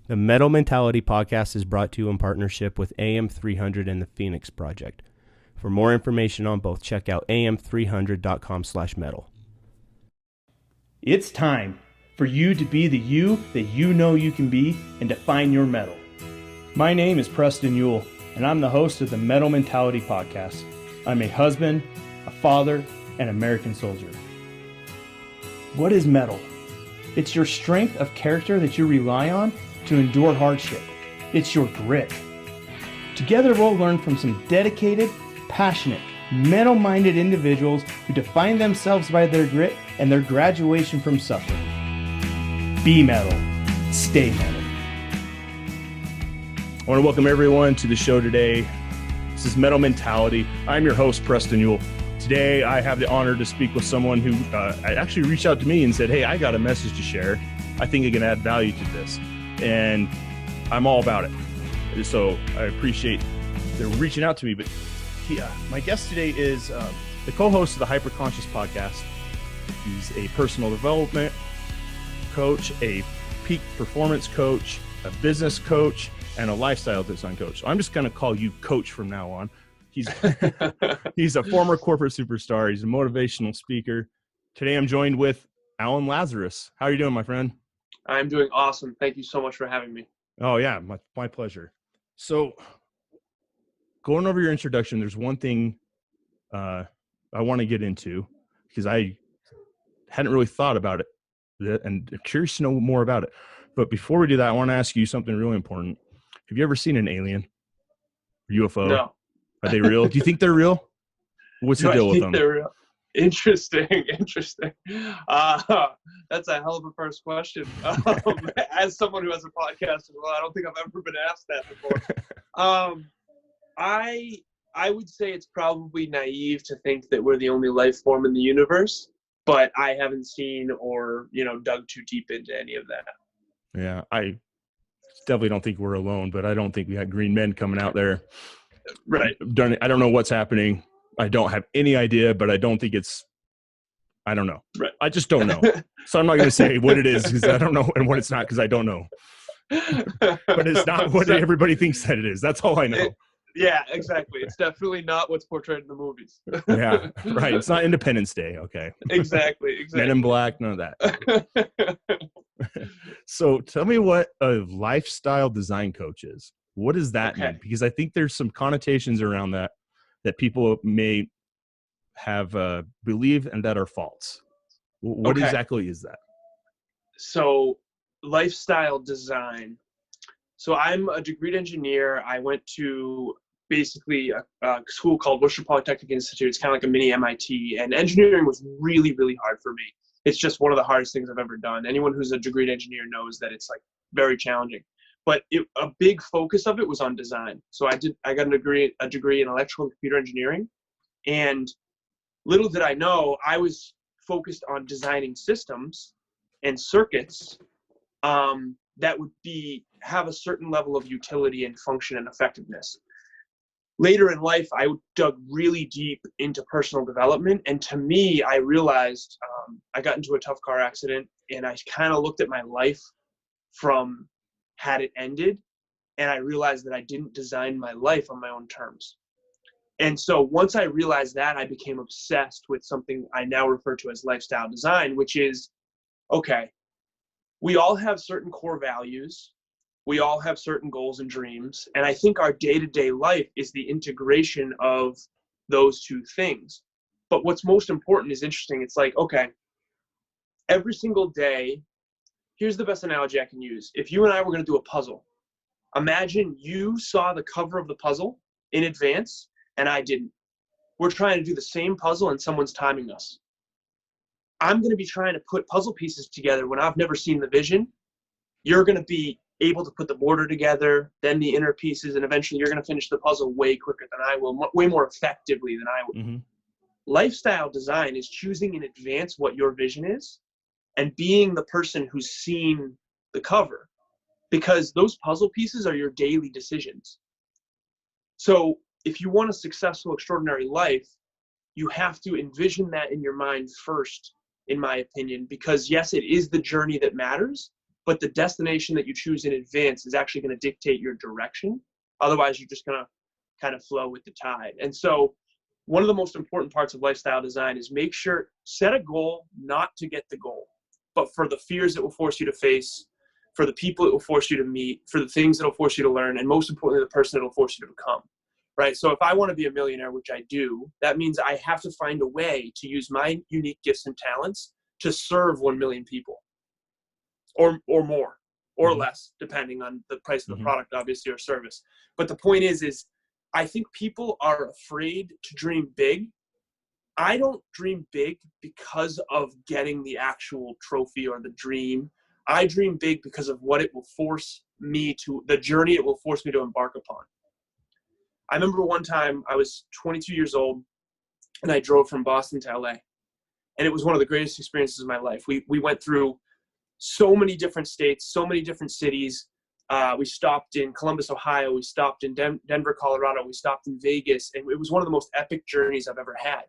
The Metal Mentality podcast is brought to you in partnership with AM300 and the Phoenix Project. For more information on both, check out am300.com/metal. It's time for you to be the you that you know you can be and define your metal. My name is Preston Yule, and I'm the host of the Metal Mentality podcast. I'm a husband, a father, and American soldier. What is metal? It's your strength of character that you rely on to endure hardship. It's your grit. Together we'll learn from some dedicated, passionate, metal-minded individuals who define themselves by their grit and their graduation from suffering. Be metal. Stay metal. I want to welcome everyone to the show today. This is Metal Mentality. I'm your host, Preston Yule. Today, I have the honor to speak with someone who actually reached out to me and said, hey, I got a message to share. I think it can add value to this. And I'm all about it. So I appreciate they're reaching out to me. But my guest today is the co-host of the Hyperconscious podcast. He's a personal development coach, a peak performance coach, a business coach, and a lifestyle design coach. So I'm just going to call you Coach from now on. He's a former corporate superstar. He's a motivational speaker. Today I'm joined with Alan Lazarus. How are you doing, my friend? I'm doing awesome. Thank you so much for having me. Oh yeah, my pleasure. So going over your introduction, there's one thing I want to get into because I hadn't really thought about it and I'm curious to know more about it. But before we do that, I want to ask you something really important. Have you ever seen an alien? UFO? No. Are they real? Do you think they're real? What's the deal with them? They're real? Interesting. That's a hell of a first question. As someone who has a podcast as well, I don't think I've ever been asked that before. I would say it's probably naive to think that we're the only life form in the universe, but I haven't seen or, dug too deep into any of that. Yeah, I definitely don't think we're alone, but I don't think we got green men coming out there. Right. I don't know what's happening. I don't have any idea, but I don't think I don't know. Right. I just don't know. So I'm not going to say what it is because I don't know and what it's not because I don't know. But it's not what everybody thinks that it is. That's all I know. Yeah, exactly. It's definitely not what's portrayed in the movies. Yeah, right. It's not Independence Day. Okay. Exactly. Men in Black, none of that. So tell me what a lifestyle design coach is. What does that mean? Because I think there's some connotations around that people may have believe and that are false. What exactly is that? So lifestyle design. So I'm a degreed engineer. I went to basically a school called Worcester Polytechnic Institute. It's kind of like a mini MIT, and engineering was really, really hard for me. It's just one of the hardest things I've ever done. Anyone who's a degreed engineer knows that it's like very challenging. But a big focus of it was on design. So I got a degree in electrical and computer engineering. And little did I know, I was focused on designing systems and circuits that would have a certain level of utility and function and effectiveness. Later in life, I dug really deep into personal development. And to me, I realized I got into a tough car accident and I kind of looked at my life from had it ended, and I realized that I didn't design my life on my own terms. And so once I realized that, I became obsessed with something I now refer to as lifestyle design, which is, we all have certain core values, we all have certain goals and dreams, and I think our day-to-day life is the integration of those two things. But what's most important is interesting. It's like, every single day, here's the best analogy I can use. If you and I were going to do a puzzle, imagine you saw the cover of the puzzle in advance and I didn't. We're trying to do the same puzzle and someone's timing us. I'm going to be trying to put puzzle pieces together when I've never seen the vision. You're going to be able to put the border together, then the inner pieces, and eventually you're going to finish the puzzle way quicker than I will, way more effectively than I would. Mm-hmm. Lifestyle design is choosing in advance what your vision is and being the person who's seen the cover, because those puzzle pieces are your daily decisions. So if you want a successful, extraordinary life, you have to envision that in your mind first, in my opinion, because yes, it is the journey that matters, but the destination that you choose in advance is actually going to dictate your direction. Otherwise, you're just going to kind of flow with the tide. And so one of the most important parts of lifestyle design is set a goal not to get the goal, but for the fears it will force you to face, for the people it will force you to meet, for the things it will force you to learn, and most importantly, the person it will force you to become. Right? So if I want to be a millionaire, which I do, that means I have to find a way to use my unique gifts and talents to serve 1 million people or more or less, depending on the price of the product, obviously, or service. But the point is I think people are afraid to dream big. I don't dream big because of getting the actual trophy or the dream. I dream big because of what it will force me to, the journey it will force me to embark upon. I remember one time I was 22 years old and I drove from Boston to LA. And it was one of the greatest experiences of my life. We went through so many different states, so many different cities. We stopped in Columbus, Ohio. We stopped in Denver, Colorado. We stopped in Vegas. And it was one of the most epic journeys I've ever had.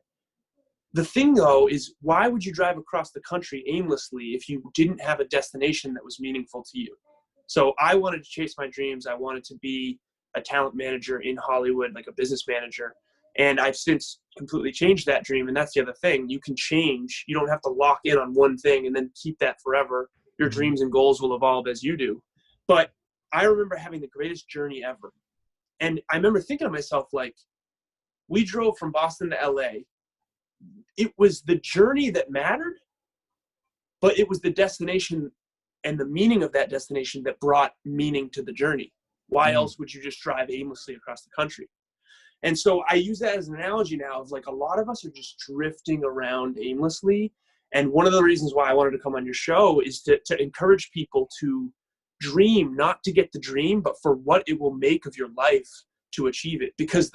The thing, though, is why would you drive across the country aimlessly if you didn't have a destination that was meaningful to you? So I wanted to chase my dreams. I wanted to be a talent manager in Hollywood, like a business manager. And I've since completely changed that dream. And that's the other thing. You can change. You don't have to lock in on one thing and then keep that forever. Your dreams and goals will evolve as you do. But I remember having the greatest journey ever. And I remember thinking to myself, like, we drove from Boston to LA. It was the journey that mattered, but it was the destination and the meaning of that destination that brought meaning to the journey. Why else would you just drive aimlessly across the country? And so I use that as an analogy now of, like, a lot of us are just drifting around aimlessly. And one of the reasons why I wanted to come on your show is to encourage people to dream, not to get the dream, but for what it will make of your life to achieve it, because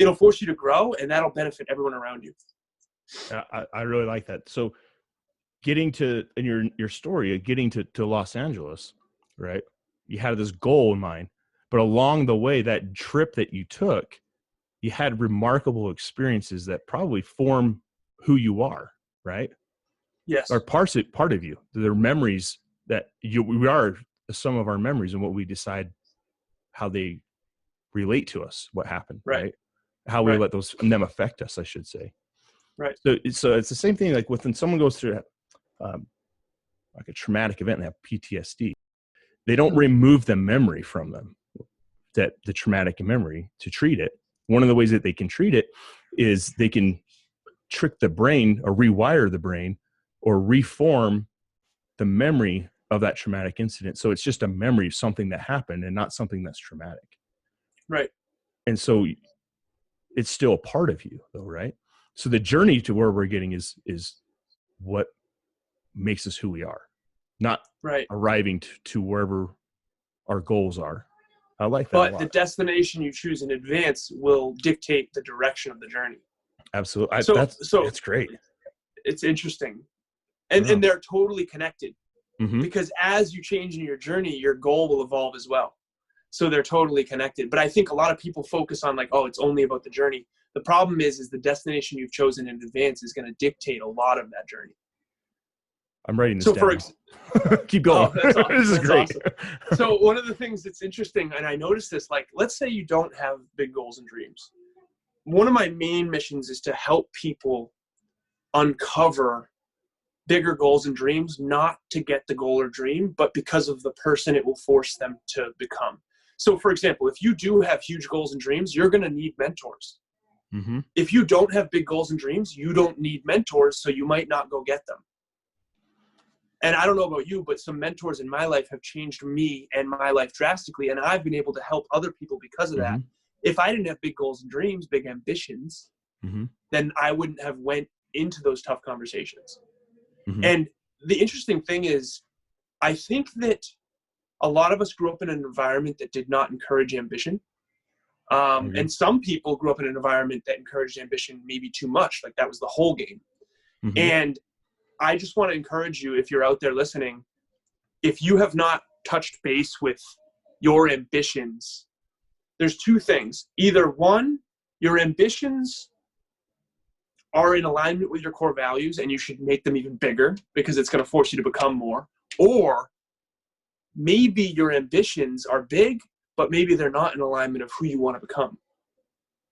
it'll force you to grow and that'll benefit everyone around you. I really like that. So getting to, in your story, getting to Los Angeles, right? You had this goal in mind, but along the way, that trip that you took, you had remarkable experiences that probably form who you are, right? Yes. Or part of you. They're memories that we are some of our memories and what we decide how they relate to us, what happened, right? How we let them affect us, I should say. Right. So it's the same thing, like when someone goes through like a traumatic event and they have PTSD, they don't remove the memory from them, that the traumatic memory, to treat it. One of the ways that they can treat it is they can trick the brain or rewire the brain or reform the memory of that traumatic incident. So it's just a memory of something that happened and not something that's traumatic. Right. And so it's still a part of you though, right? So the journey to where we're getting is what makes us who we are, not arriving to wherever our goals are. I like that. But the destination you choose in advance will dictate the direction of the journey. Absolutely. That's great. It's interesting. And they're totally connected because as you change in your journey, your goal will evolve as well. So they're totally connected. But I think a lot of people focus on, like, oh, it's only about the journey. The problem is the destination you've chosen in advance is going to dictate a lot of that journey. I'm writing this down. Keep going. Oh, that's awesome. This is great. Awesome. So one of the things that's interesting, and I noticed this, like, let's say you don't have big goals and dreams. One of my main missions is to help people uncover bigger goals and dreams, not to get the goal or dream, but because of the person it will force them to become. So, for example, if you do have huge goals and dreams, you're going to need mentors. If you don't have big goals and dreams, you don't need mentors, so you might not go get them. And I don't know about you, but some mentors in my life have changed me and my life drastically, and I've been able to help other people because of that. If I didn't have big goals and dreams, big ambitions, then I wouldn't have went into those tough conversations. And the interesting thing is, I think that a lot of us grew up in an environment that did not encourage ambition. And some people grew up in an environment that encouraged ambition maybe too much. Like, that was the whole game. And I just want to encourage you, if you're out there listening, if you have not touched base with your ambitions, there's two things. Either one, your ambitions are in alignment with your core values and you should make them even bigger because it's going to force you to become more. Or maybe your ambitions are big, but maybe they're not in alignment of who you want to become.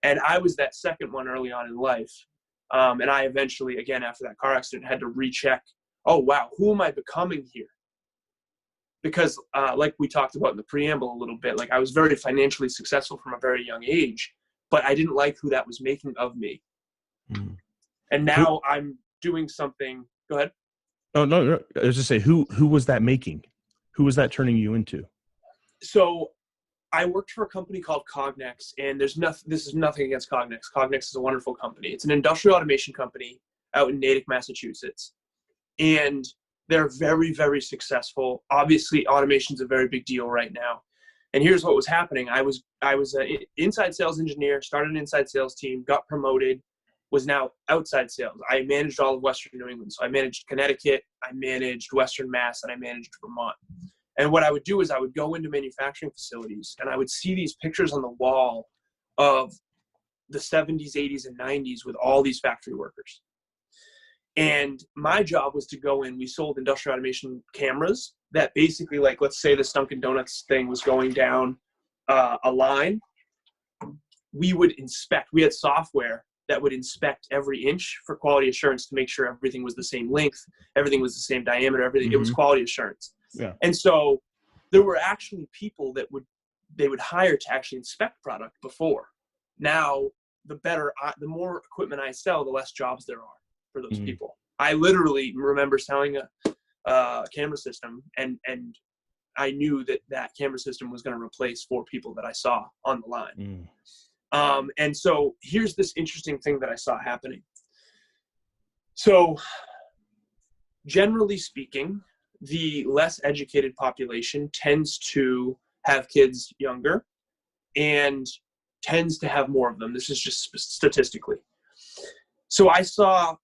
And I was that second one early on in life. And I eventually, again, after that car accident, had to recheck, oh, wow, who am I becoming here? Because like we talked about in the preamble a little bit, like I was very financially successful from a very young age, but I didn't like who that was making of me. Mm. And now I'm doing something. Go ahead. Oh, no. I was just say, who was that making? Who was that turning you into? So I worked for a company called Cognex, and this is nothing against Cognex. Cognex is a wonderful company. It's an industrial automation company out in Natick, Massachusetts. And they're very, very successful. Obviously, automation is a very big deal right now. And here's what was happening. I was an inside sales engineer, started an inside sales team, got promoted, was now outside sales. I managed all of Western New England. So I managed Connecticut, I managed Western Mass, and I managed Vermont. And what I would do is I would go into manufacturing facilities and I would see these pictures on the wall of the 70s, 80s, and 90s with all these factory workers. And my job was to go in. We sold industrial automation cameras that basically, like, let's say this Dunkin' Donuts thing was going down a line. We would inspect. We had software that would inspect every inch for quality assurance to make sure everything was the same length, everything was the same diameter, everything. Mm-hmm. It was quality assurance. Yeah. And so there were actually people that they would hire to actually inspect product before. Now, the more equipment I sell, the less jobs there are for those people. I literally remember selling a camera system, and I knew that camera system was going to replace 4 people that I saw on the line. And so here's this interesting thing that I saw happening. So generally speaking, the less educated population tends to have kids younger and tends to have more of them. This is just statistically. So I saw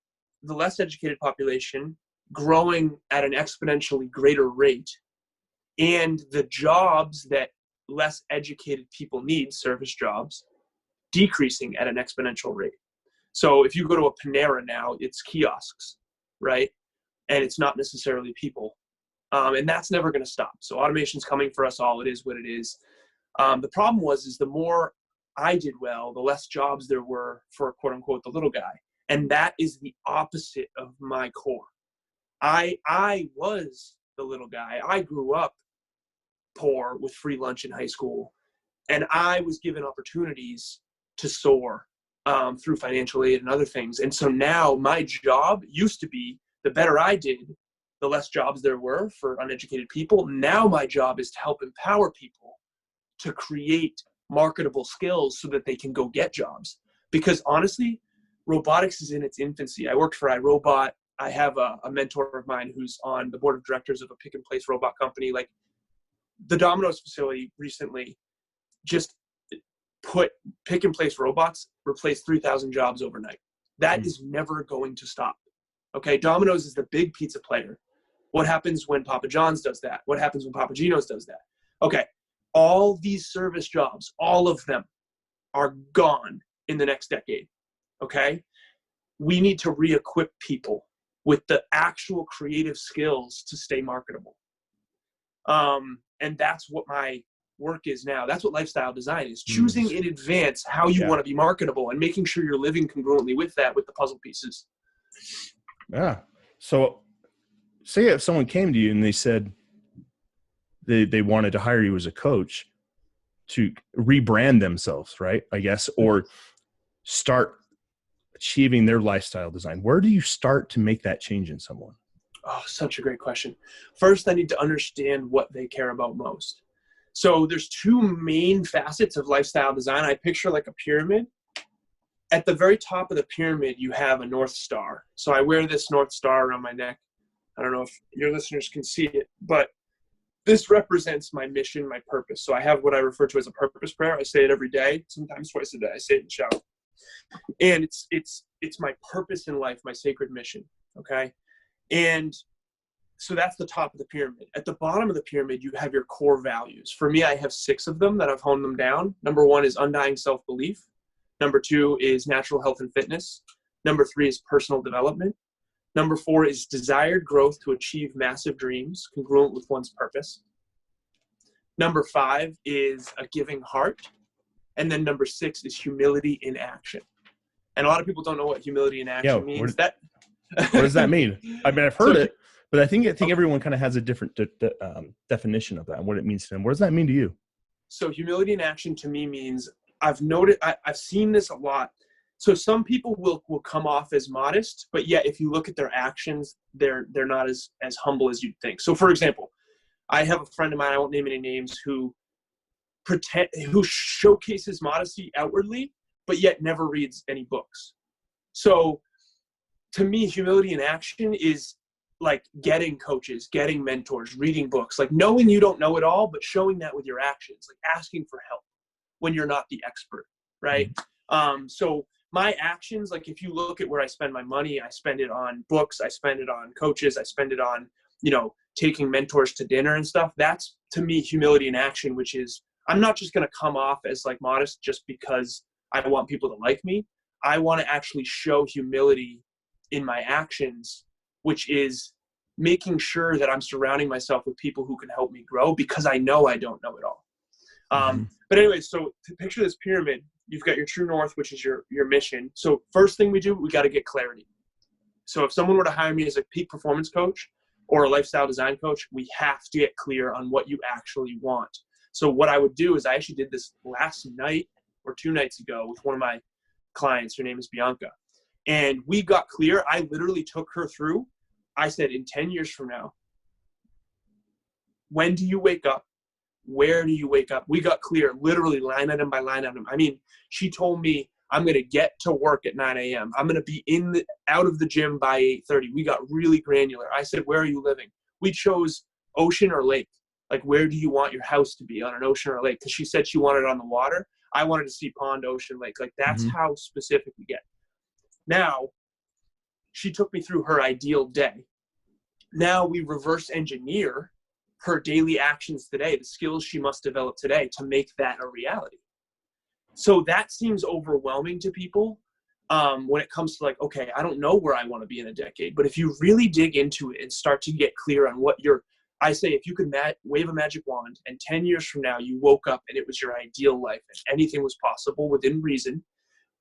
the less educated population growing at an exponentially greater rate, and the jobs that less educated people need, service jobs, decreasing at an exponential rate. So if you go to a Panera now, it's kiosks, right? And it's not necessarily people. And that's never going to stop. So automation's coming for us all. It is what it is. The problem is the more I did well, the less jobs there were for, quote unquote, the little guy. And that is the opposite of my core. I was the little guy. I grew up poor with free lunch in high school. And I was given opportunities to soar through financial aid and other things. And so now my job used to be, the better I did, the less jobs there were for uneducated people. Now my job is to help empower people to create marketable skills so that they can go get jobs. Because honestly, robotics is in its infancy. I worked for iRobot. I have a mentor of mine who's on the board of directors of a pick and place robot company. Like the Domino's facility recently just put pick and place robots, replaced 3,000 jobs overnight. That is never going to stop. Okay. Domino's is the big pizza player. What happens when Papa John's does that? What happens when Papa Gino's does that? Okay. All these service jobs, all of them are gone in the next decade. Okay. We need to re-equip people with the actual creative skills to stay marketable. And that's what my work is now. That's what lifestyle design is. Choosing in advance how you want to be marketable and making sure you're living congruently with that, with the puzzle pieces. Yeah. So say if someone came to you and they said they wanted to hire you as a coach to rebrand themselves, right? I guess, or start achieving their lifestyle design. Where do you start to make that change in someone? Oh, such a great question. First, I need to understand what they care about most. So there's 2 main facets of lifestyle design. I picture like a pyramid. At the very top of the pyramid, you have a North Star. So I wear this North Star around my neck. I don't know if your listeners can see it, but this represents my mission, my purpose. So I have what I refer to as a purpose prayer. I say it every day, sometimes twice a day. I say it in the shower. And it's my purpose in life, my sacred mission. Okay. And so that's the top of the pyramid. At the bottom of the pyramid, you have your core values. For me, I have 6 of them that I've honed them down. Number 1 is undying self-belief. Number 2 is natural health and fitness. Number 3 is personal development. Number 4 is desired growth to achieve massive dreams congruent with one's purpose. Number 5 is a giving heart. And then number 6 is humility in action. And a lot of people don't know what humility in action means. What does that mean? I mean, I've heard it, but I think everyone kind of has a different definition of that and what it means to them. What does that mean to you? So humility in action to me means I've seen this a lot. So some people will come off as modest, but yet if you look at their actions, they're not as humble as you'd think. So for example, I have a friend of mine, I won't name any names, who showcases modesty outwardly, but yet never reads any books. So to me, humility in action is like getting coaches, getting mentors, reading books, like knowing you don't know it all, but showing that with your actions, like asking for help when you're not the expert, right? So my actions, like if you look at where I spend my money, I spend it on books, I spend it on coaches, I spend it on, taking mentors to dinner and stuff. That's to me humility in action, which is I'm not just going to come off as like modest just because I want people to like me. I want to actually show humility in my actions, which is making sure that I'm surrounding myself with people who can help me grow because I know I don't know it all. But anyway, so to picture this pyramid, you've got your true north, which is your mission. So first thing we got to get clarity. So if someone were to hire me as a peak performance coach or a lifestyle design coach, we have to get clear on what you actually want. So what I would do is I actually did this last night or 2 nights ago with one of my clients. Her name is Bianca. And we got clear. I literally took her through. I said, in 10 years from now, when do you wake up? Where do you wake up? We got clear, literally line item by line item. I mean, she told me, I'm going to get to work at 9 a.m. I'm going to be out of the gym by 8:30. We got really granular. I said, where are you living? We chose ocean or lake. Like, where do you want your house to be, on an ocean or a lake? Because she said she wanted it on the water. I wanted to see pond, ocean, lake. Like, that's how specific we get. Now, she took me through her ideal day. Now we reverse engineer her daily actions today, the skills she must develop today to make that a reality. So that seems overwhelming to people when it comes to like, okay, I don't know where I want to be in a decade. But if you really dig into it and start to get clear on what I say, if you could wave a magic wand and 10 years from now you woke up and it was your ideal life and anything was possible within reason,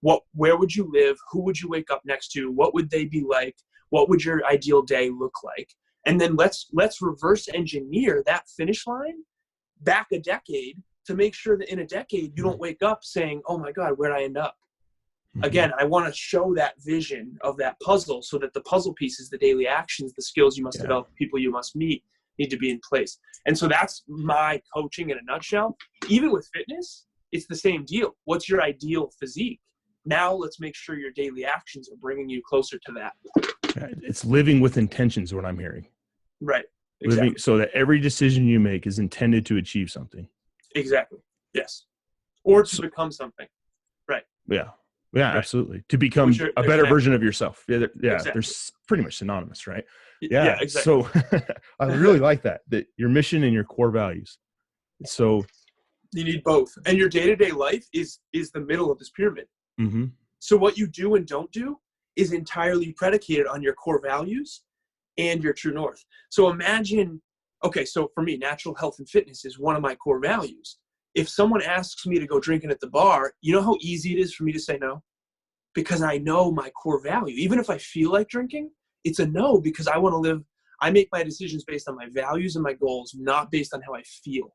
where would you live? Who would you wake up next to? What would they be like? What would your ideal day look like? And then let's reverse engineer that finish line back a decade to make sure that in a decade you don't wake up saying, oh my God, where'd I end up? Again, I want to show that vision of that puzzle so that the puzzle pieces, the daily actions, the skills you must develop, people you must meet need to be in place. And so that's my coaching in a nutshell. Even with fitness, it's the same deal. What's your ideal physique? Now let's make sure your daily actions are bringing you closer to that. It's living with intentions, what I'm hearing. Right. Exactly. Living so that every decision you make is intended to achieve something. Exactly. Yes. Or to become something. Right. Yeah. Yeah, right. Absolutely. To become a better version of yourself. Yeah. Exactly. They're pretty much synonymous, right? Yeah. Exactly. So I really like that your mission and your core values. So you need both. And your day-to-day life is the middle of this pyramid. Mm-hmm. So what you do and don't do is entirely predicated on your core values and your true north. So imagine, okay, so for me, natural health and fitness is one of my core values. If someone asks me to go drinking at the bar, you know how easy it is for me to say no? Because I know my core value. Even if I feel like drinking, it's a no because I want to live. I make my decisions based on my values and my goals, not based on how I feel.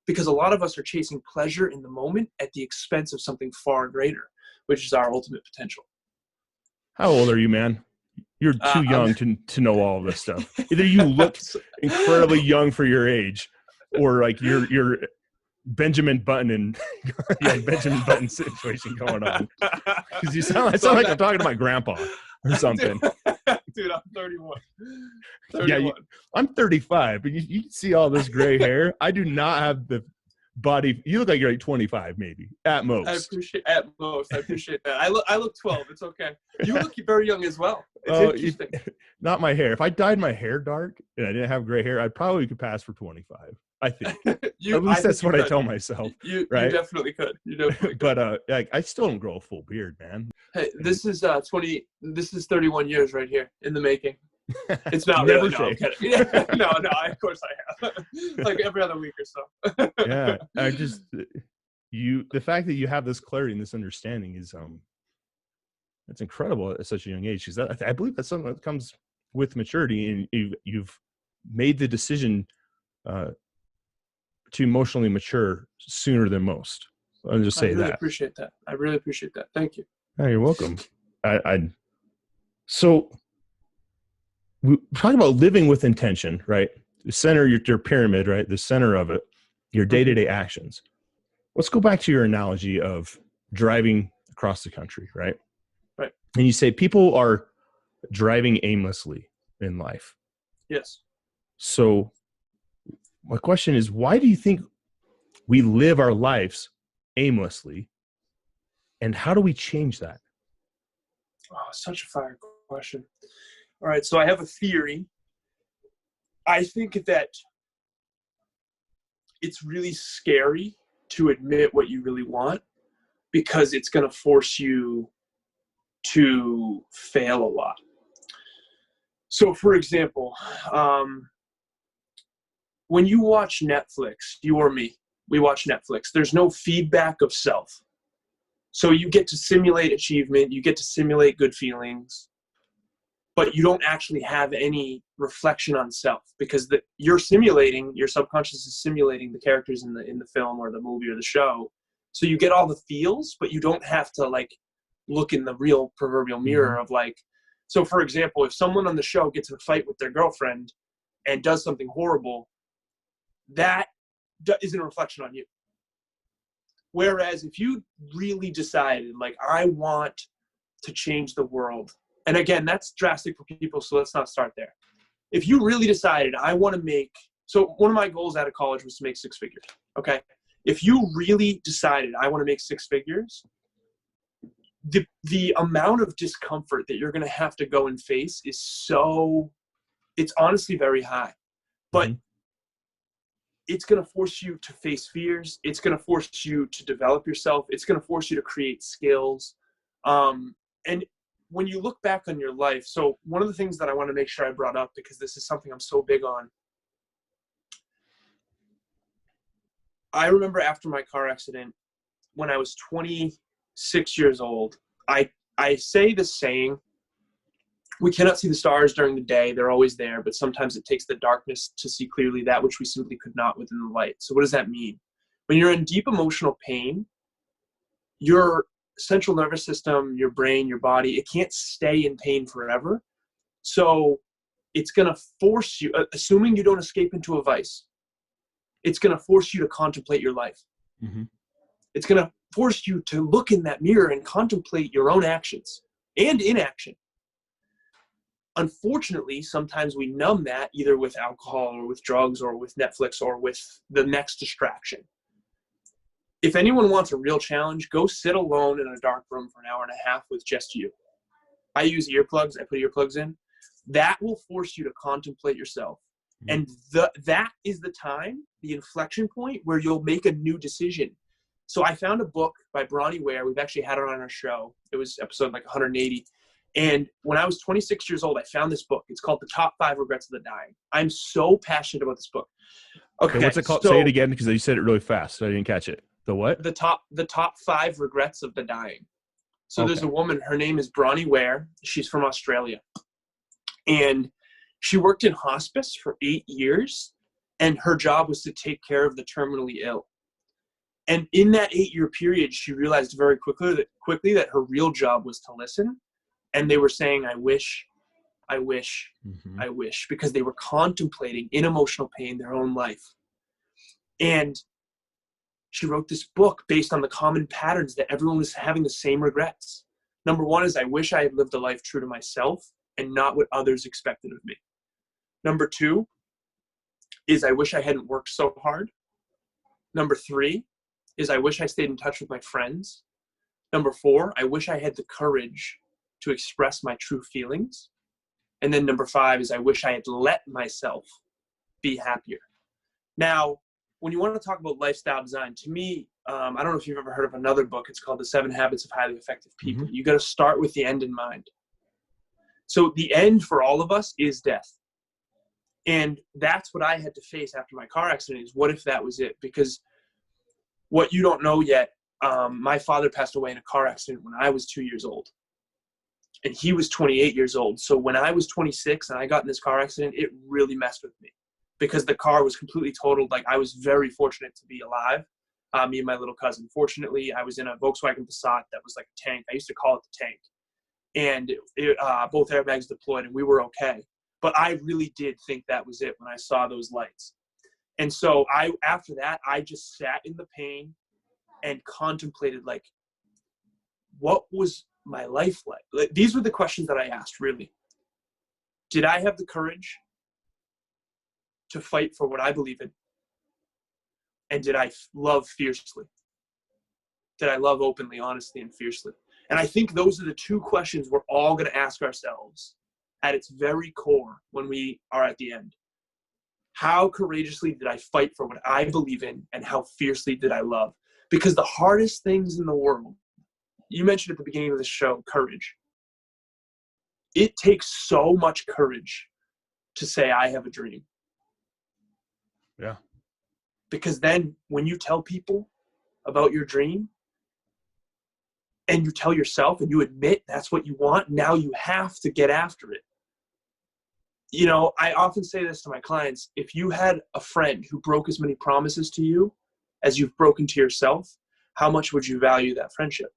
Because a lot of us are chasing pleasure in the moment at the expense of something far greater, which is our ultimate potential. How old are you, man? You're too young to know all of this stuff. Either you look incredibly young for your age, or like you're Benjamin Button and Benjamin Button situation going on. Because you sound like I'm talking to my grandpa or something. Dude, I'm 31. Yeah, I'm 35, but you see all this gray hair. I do not have the body. You look like you're like 25, maybe at most. I appreciate that. I look 12. It's okay. You look very young as well. It's interesting. Not my hair. If I dyed my hair dark and I didn't have gray hair, I probably could pass for 25. I think. At least that's what I tell myself. Right? You definitely could. But I still don't grow a full beard, man. Hey, this is 31 years right here in the making. It's not Never really. No, I'm shave. kidding. No, of course I have. Like every other week or so. Yeah, the fact that you have this clarity and this understanding is that's incredible at such a young age, because I believe that's something that comes with maturity, and you've made the decision to emotionally mature sooner than most. I'll just say that. I really appreciate that. Thank you. Oh, you're welcome. So we talk about living with intention, right? The center, your pyramid, right? The center of it, your day-to-day actions. Let's go back to your analogy of driving across the country, right? Right. And you say people are driving aimlessly in life. Yes. So my question is, why do you think we live our lives aimlessly, and how do we change that? Oh, such a fire question. All right, so I have a theory. I think that it's really scary to admit what you really want, because it's going to force you to fail a lot. So, for example, when you watch Netflix, you or me, we watch Netflix, there's no feedback of self. So you get to simulate achievement, you get to simulate good feelings, but you don't actually have any reflection on self, because your subconscious is simulating the characters in the film or the movie or the show. So you get all the feels, but you don't have to like look in the real proverbial mirror of like, so for example, if someone on the show gets in a fight with their girlfriend and does something horrible, that isn't a reflection on you. Whereas if you really decided, like, I want to change the world, and again, that's drastic for people, so let's not start there. If you really decided, I want to make, so one of my goals out of college was to make 6 figures, okay? If you really decided, I want to make 6 figures, the amount of discomfort that you're going to have to go and face is it's honestly very high. But it's going to force you to face fears. It's going to force you to develop yourself. It's going to force you to create skills. And when you look back on your life, so one of the things that I want to make sure I brought up, because this is something I'm so big on. I remember after my car accident, when I was 26 years old, I say the saying, we cannot see the stars during the day. They're always there, but sometimes it takes the darkness to see clearly that which we simply could not within the light. So what does that mean? When you're in deep emotional pain, your central nervous system, your brain, your body, it can't stay in pain forever. So it's going to force you, assuming you don't escape into a vice, it's going to force you to contemplate your life. It's going to force you to look in that mirror and contemplate your own actions and inaction. Unfortunately, sometimes we numb that either with alcohol or with drugs or with Netflix or with the next distraction. If anyone wants a real challenge, go sit alone in a dark room for an hour and a half with just you. I use earplugs. I put earplugs in. That will force you to contemplate yourself. And that is the time, the inflection point where you'll make a new decision. So I found a book by Bronnie Ware. We've actually had her on our show. It was episode like 180. And when I was 26 years old, I found this book. It's called The Top 5 Regrets of the Dying. I'm so passionate about this book. Okay, what's it called? Say it again, because you said it really fast, so I didn't catch it. The what? The top 5 Regrets of the Dying. So there's a woman, her name is Bronnie Ware. She's from Australia. And she worked in hospice for 8 years, and her job was to take care of the terminally ill. And in that 8-year period, she realized very quickly that her real job was to listen. And they were saying, I wish, because they were contemplating in emotional pain their own life. And she wrote this book based on the common patterns that everyone was having the same regrets. Number 1 is, I wish I had lived a life true to myself and not what others expected of me. Number 2 is, I wish I hadn't worked so hard. Number 3 is, I wish I stayed in touch with my friends. Number 4, I wish I had the courage to express my true feelings. And then number 5 is, I wish I had let myself be happier. Now, when you want to talk about lifestyle design, to me, I don't know if you've ever heard of another book. It's called The 7 Habits of Highly Effective People. You got to start with the end in mind. So the end for all of us is death. And that's what I had to face after my car accident, is what if that was it? Because what you don't know yet, my father passed away in a car accident when I was 2 years old. And he was 28 years old. So when I was 26 and I got in this car accident, it really messed with me because the car was completely totaled. Like, I was very fortunate to be alive, me and my little cousin. Fortunately, I was in a Volkswagen Passat that was like a tank. I used to call it the tank. And both airbags deployed and we were okay. But I really did think that was it when I saw those lights. And so after that, I just sat in the pain and contemplated, like, what was my life like? These were the questions that I asked, really. Did I have the courage to fight for what I believe in? And did I love fiercely? Did I love openly, honestly, and fiercely? And I think those are the two questions we're all going to ask ourselves at its very core when we are at the end. How courageously did I fight for what I believe in, and how fiercely did I love? Because the hardest things in the world, you mentioned at the beginning of the show, courage. It takes so much courage to say, I have a dream. Yeah. Because then when you tell people about your dream and you tell yourself and you admit that's what you want, now you have to get after it. You know, I often say this to my clients: if you had a friend who broke as many promises to you as you've broken to yourself, how much would you value that friendship?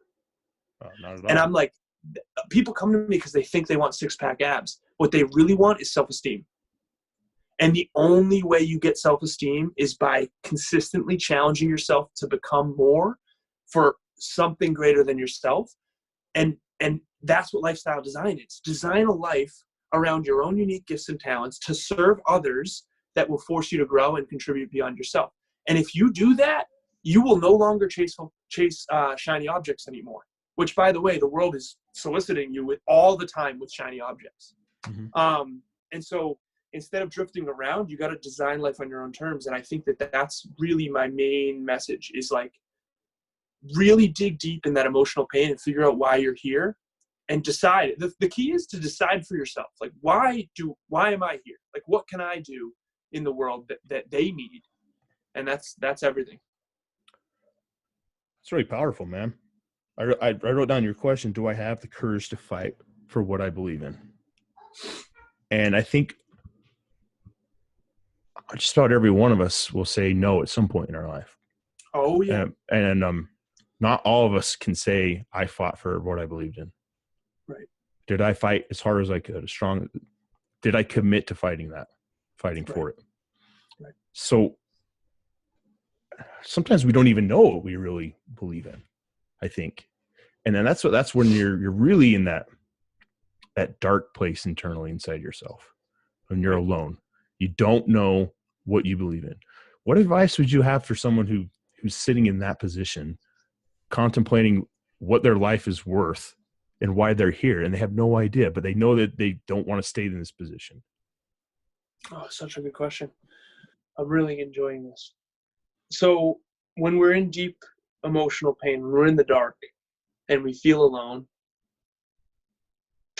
Not at all. And I'm like, people come to me because they think they want six-pack abs. What they really want is self-esteem. And the only way you get self-esteem is by consistently challenging yourself to become more for something greater than yourself. And that's what lifestyle design is. Design a life around your own unique gifts and talents to serve others that will force you to grow and contribute beyond yourself. And if you do that, you will no longer chase shiny objects anymore, which, by the way, the world is soliciting you with all the time with shiny objects. Mm-hmm. And so instead of drifting around, you got to design life on your own terms. And I think that that's really my main message, is like, really dig deep in that emotional pain and figure out why you're here and decide. The key is to decide for yourself, like, why am I here? Like, what can I do in the world that they need? And that's everything. It's really powerful, man. I wrote down your question: do I have the courage to fight for what I believe in? And I think just about every one of us will say no at some point in our life. Oh yeah. And not all of us can say, I fought for what I believed in. Right. Did I fight as hard as I could? Did I commit to fighting for it? Right. So sometimes we don't even know what we really believe in, I think. And then that's when you're really in that dark place internally inside yourself, when you're alone. You don't know what you believe in. What advice would you have for someone who's sitting in that position, contemplating what their life is worth and why they're here, and they have no idea, but they know that they don't want to stay in this position? Oh, such a good question. I'm really enjoying this. So when we're in deep emotional pain, when we're in the dark and we feel alone,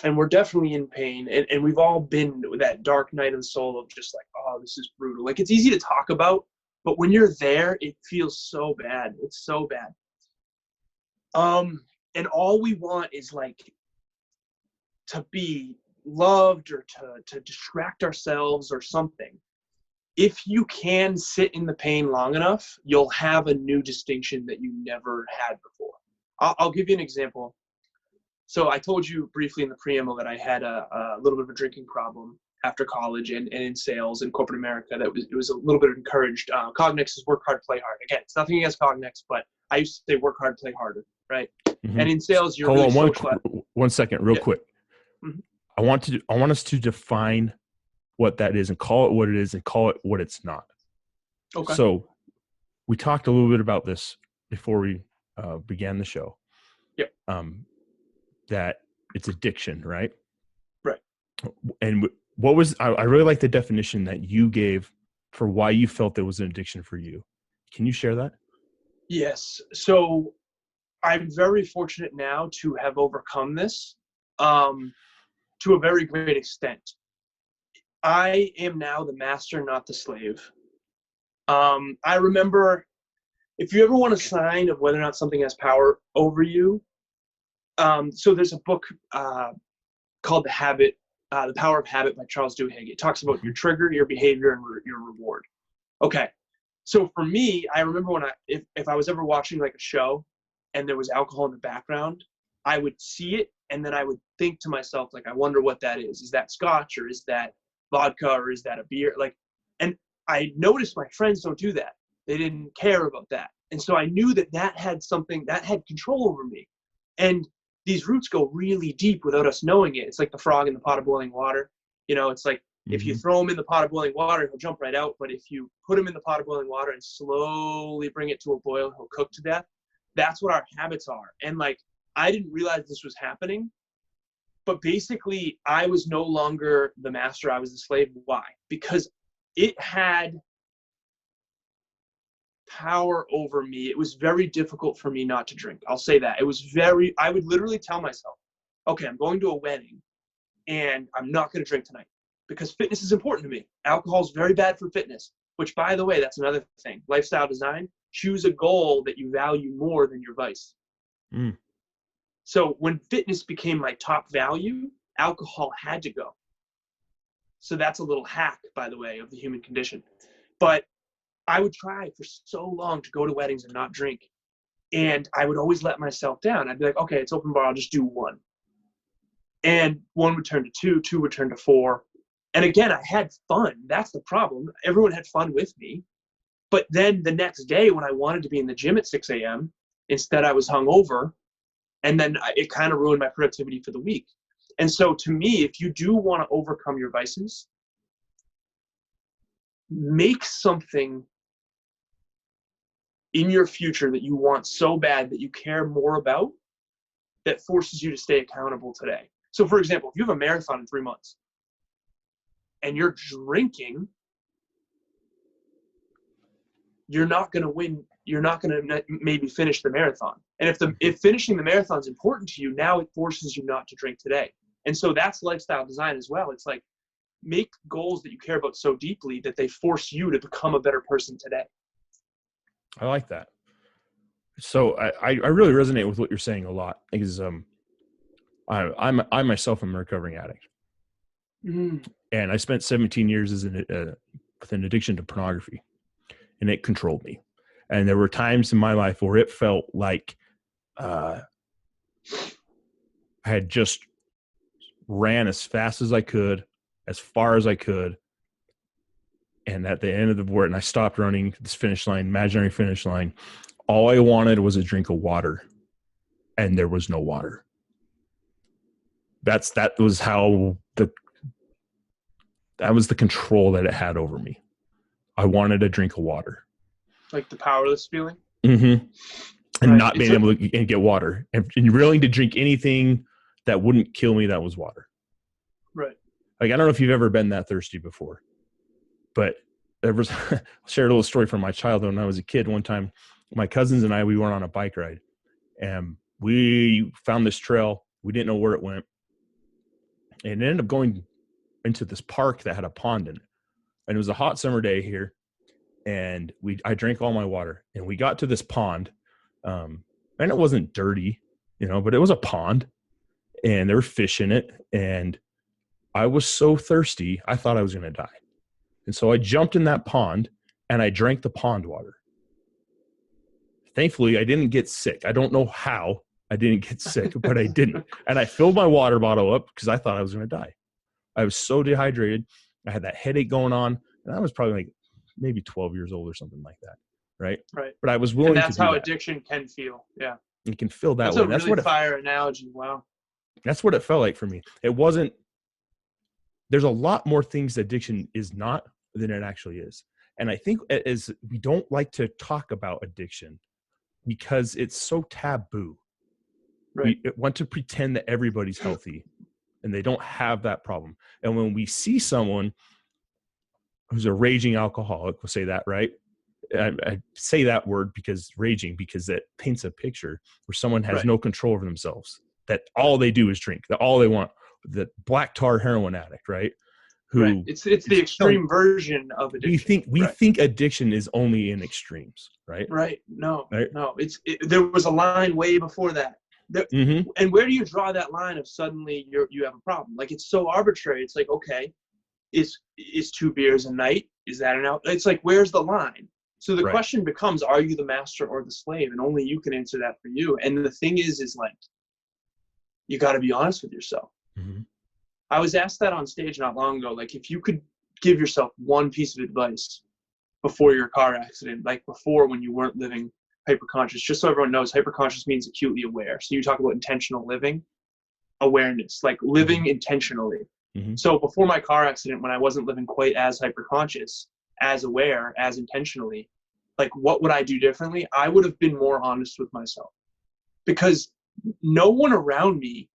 and we're definitely in pain, and we've all been that dark night of the soul of just like, oh, this is brutal. Like, it's easy to talk about, but when you're there, it feels so bad. It's so bad. And all we want is like to be loved or to distract ourselves or something. If you can sit in the pain long enough, you'll have a new distinction that you never had before. I'll give you an example. So I told you briefly in the preamble that I had a little bit of a drinking problem after college and in sales in corporate America. It was a little bit encouraged. Cognex is work hard, play hard. Again, it's nothing against Cognex, but I used to say work hard, play harder, right? Mm-hmm. And in sales, you're Hold really on one second, real quick. Mm-hmm. I want us to define what that is and call it what it is and call it what it's not. Okay. So we talked a little bit about this before we began the show. Yep. That it's addiction, right? Right. And what was, I really like the definition that you gave for why you felt there was an addiction for you. Can you share that? Yes. So I'm very fortunate now to have overcome this, to to a very great extent. I am now the master, not the slave. I remember, if you ever want a sign of whether or not something has power over you, so there's a book called The Power of Habit by Charles Duhigg. It talks about your trigger, your behavior, and your reward. Okay. So for me, I remember when if I was ever watching like a show and there was alcohol in the background, I would see it and then I would think to myself, like, I wonder what that is. Is that scotch, or is that vodka, or is that a beer? Like, and I noticed my friends don't do that. They didn't care about that. And so I knew that had something that had control over me. And these roots go really deep without us knowing it. It's like the frog in the pot of boiling water. It's like, if you throw him in the pot of boiling water, he'll jump right out. But if you put him in the pot of boiling water and slowly bring it to a boil, he'll cook to death. That's what our habits are. And like, I didn't realize this was happening. But basically, I was no longer the master. I was the slave. Why? Because it had power over me. It was very difficult for me not to drink. I'll say that. I would literally tell myself, okay, I'm going to a wedding and I'm not going to drink tonight because fitness is important to me. Alcohol is very bad for fitness, which, by the way, that's another thing. Lifestyle design, choose a goal that you value more than your vice. So when fitness became my top value, alcohol had to go. So that's a little hack, by the way, of the human condition. But I would try for so long to go to weddings and not drink. And I would always let myself down. I'd be like, okay, it's open bar, I'll just do one. And one would turn to two, two would turn to four. And again, I had fun. That's the problem. Everyone had fun with me. But then the next day when I wanted to be in the gym at 6 a.m., instead I was hungover. And then it kind of ruined my productivity for the week. And so to me, if you do want to overcome your vices, make something in your future that you want so bad that you care more about that forces you to stay accountable today. So for example, if you have a marathon in 3 months and you're drinking, you're not going to win. You're not going to maybe finish the marathon. And if finishing the marathon is important to you, now it forces you not to drink today. And so that's lifestyle design as well. It's like, make goals that you care about so deeply that they force you to become a better person today. I like that. So I really resonate with what you're saying a lot because I myself am a recovering addict, and I spent 17 years with an addiction to pornography, and it controlled me. And there were times in my life where it felt like I had just ran as fast as I could, as far as I could. And at the end of the board, and I stopped running this finish line, imaginary finish line. All I wanted was a drink of water, and there was no water. That was the control that it had over me. I wanted a drink of water. Like the powerless feeling? Mm-hmm. And not being able to get water. And willing to drink anything that wouldn't kill me, that was water. Right. Like, I don't know if you've ever been that thirsty before, but I'll share a little story from my childhood. When I was a kid, one time, my cousins and I, we went on a bike ride, and we found this trail. We didn't know where it went. And it ended up going into this park that had a pond in it. And it was a hot summer day here. And I drank all my water, and we got to this pond. And it wasn't dirty, but it was a pond, and there were fish in it. And I was so thirsty, I thought I was going to die. And so I jumped in that pond and I drank the pond water. Thankfully, I didn't get sick. I don't know how I didn't get sick, but I didn't. And I filled my water bottle up because I thought I was going to die. I was so dehydrated. I had that headache going on, and I was probably like maybe 12 years old or something like that. Right. Right. But I was willing to do that. And that's how addiction can feel. Yeah. You can feel that way. That's a really fire analogy. Wow. That's what it felt like for me. It wasn't, there's a lot more things addiction is not than it actually is. And I think as we don't like to talk about addiction because it's so taboo. Right. We want to pretend that everybody's healthy and they don't have that problem. And when we see someone who's a raging alcoholic, we'll say that, right? I say that word because that paints a picture where someone has no control over themselves, that all they do is drink, that all they want. the black tar heroin addict, right? Who right. It's the extreme version of addiction. We think addiction is only in extremes, right? Right. No, right? no. There was a line way before that. Mm-hmm. And where do you draw that line of suddenly you have a problem? Like, it's so arbitrary. It's like, okay, is 2 beers a night? Is that an out? It's like, where's the line? So the question becomes, are you the master or the slave? And only you can answer that for you. And the thing is like, you got to be honest with yourself. Mm-hmm. I was asked that on stage not long ago. Like, if you could give yourself one piece of advice before your car accident, like before when you weren't living hyperconscious, just so everyone knows, hyperconscious means acutely aware. So you talk about intentional living, awareness, like living intentionally. Mm-hmm. So before my car accident, when I wasn't living quite as hyperconscious, as aware, as intentionally, like, what would I do differently? I would have been more honest with myself, because no one around me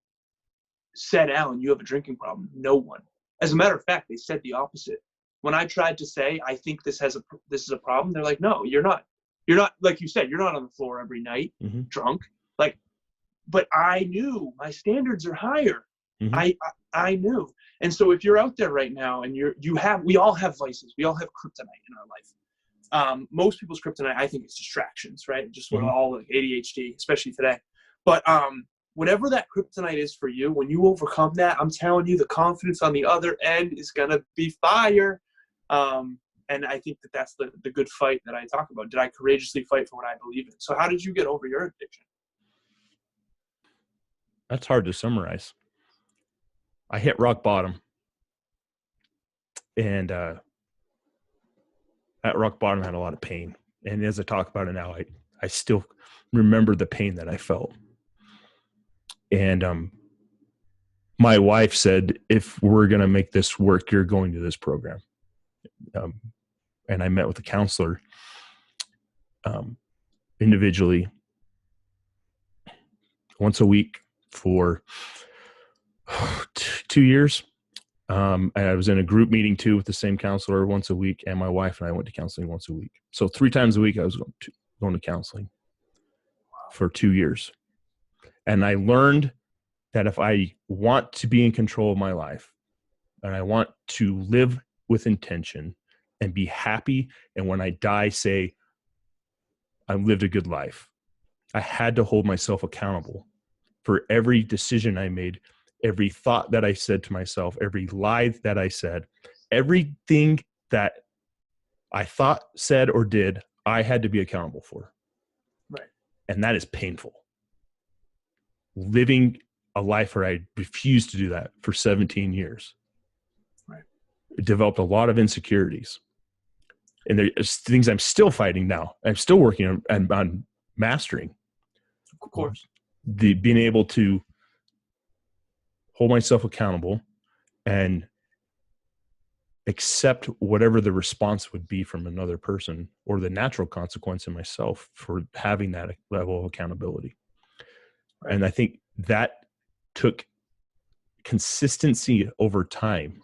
said, Alan, you have a drinking problem. No one. As a matter of fact, they said the opposite. When I tried to say, I think this is a problem, they're like, no, you're not. You're not, like you said, you're not on the floor every night, mm-hmm. drunk. Like, but I knew my standards are higher. Mm-hmm. I knew. And so if you're out there right now and we all have vices. We all have kryptonite in our life. Most people's kryptonite, I think, is distractions, right? Just with all like ADHD, especially today. But whatever that kryptonite is for you, when you overcome that, I'm telling you, the confidence on the other end is going to be fire. And I think that's the good fight that I talk about. Did I courageously fight for what I believe in? So how did you get over your addiction? That's hard to summarize. I hit rock bottom. And at rock bottom, I had a lot of pain. And as I talk about it now, I still remember the pain that I felt. And my wife said, if we're going to make this work, you're going to this program. And I met with a counselor individually once a week for 2 years. And I was in a group meeting too with the same counselor once a week. And my wife and I went to counseling once a week. So 3 times a week, I was going to counseling for 2 years. And I learned that if I want to be in control of my life and I want to live with intention and be happy, and when I die, say, I lived a good life, I had to hold myself accountable for every decision I made, every thought that I said to myself, every lie that I said, everything that I thought, said, or did, I had to be accountable for. Right. And that is painful. Living a life where I refused to do that for 17 years. Right. It developed a lot of insecurities. And there's things I'm still fighting now. I'm still working on mastering. Of course. Being able to hold myself accountable and accept whatever the response would be from another person, or the natural consequence in myself for having that level of accountability. Right. And I think that took consistency over time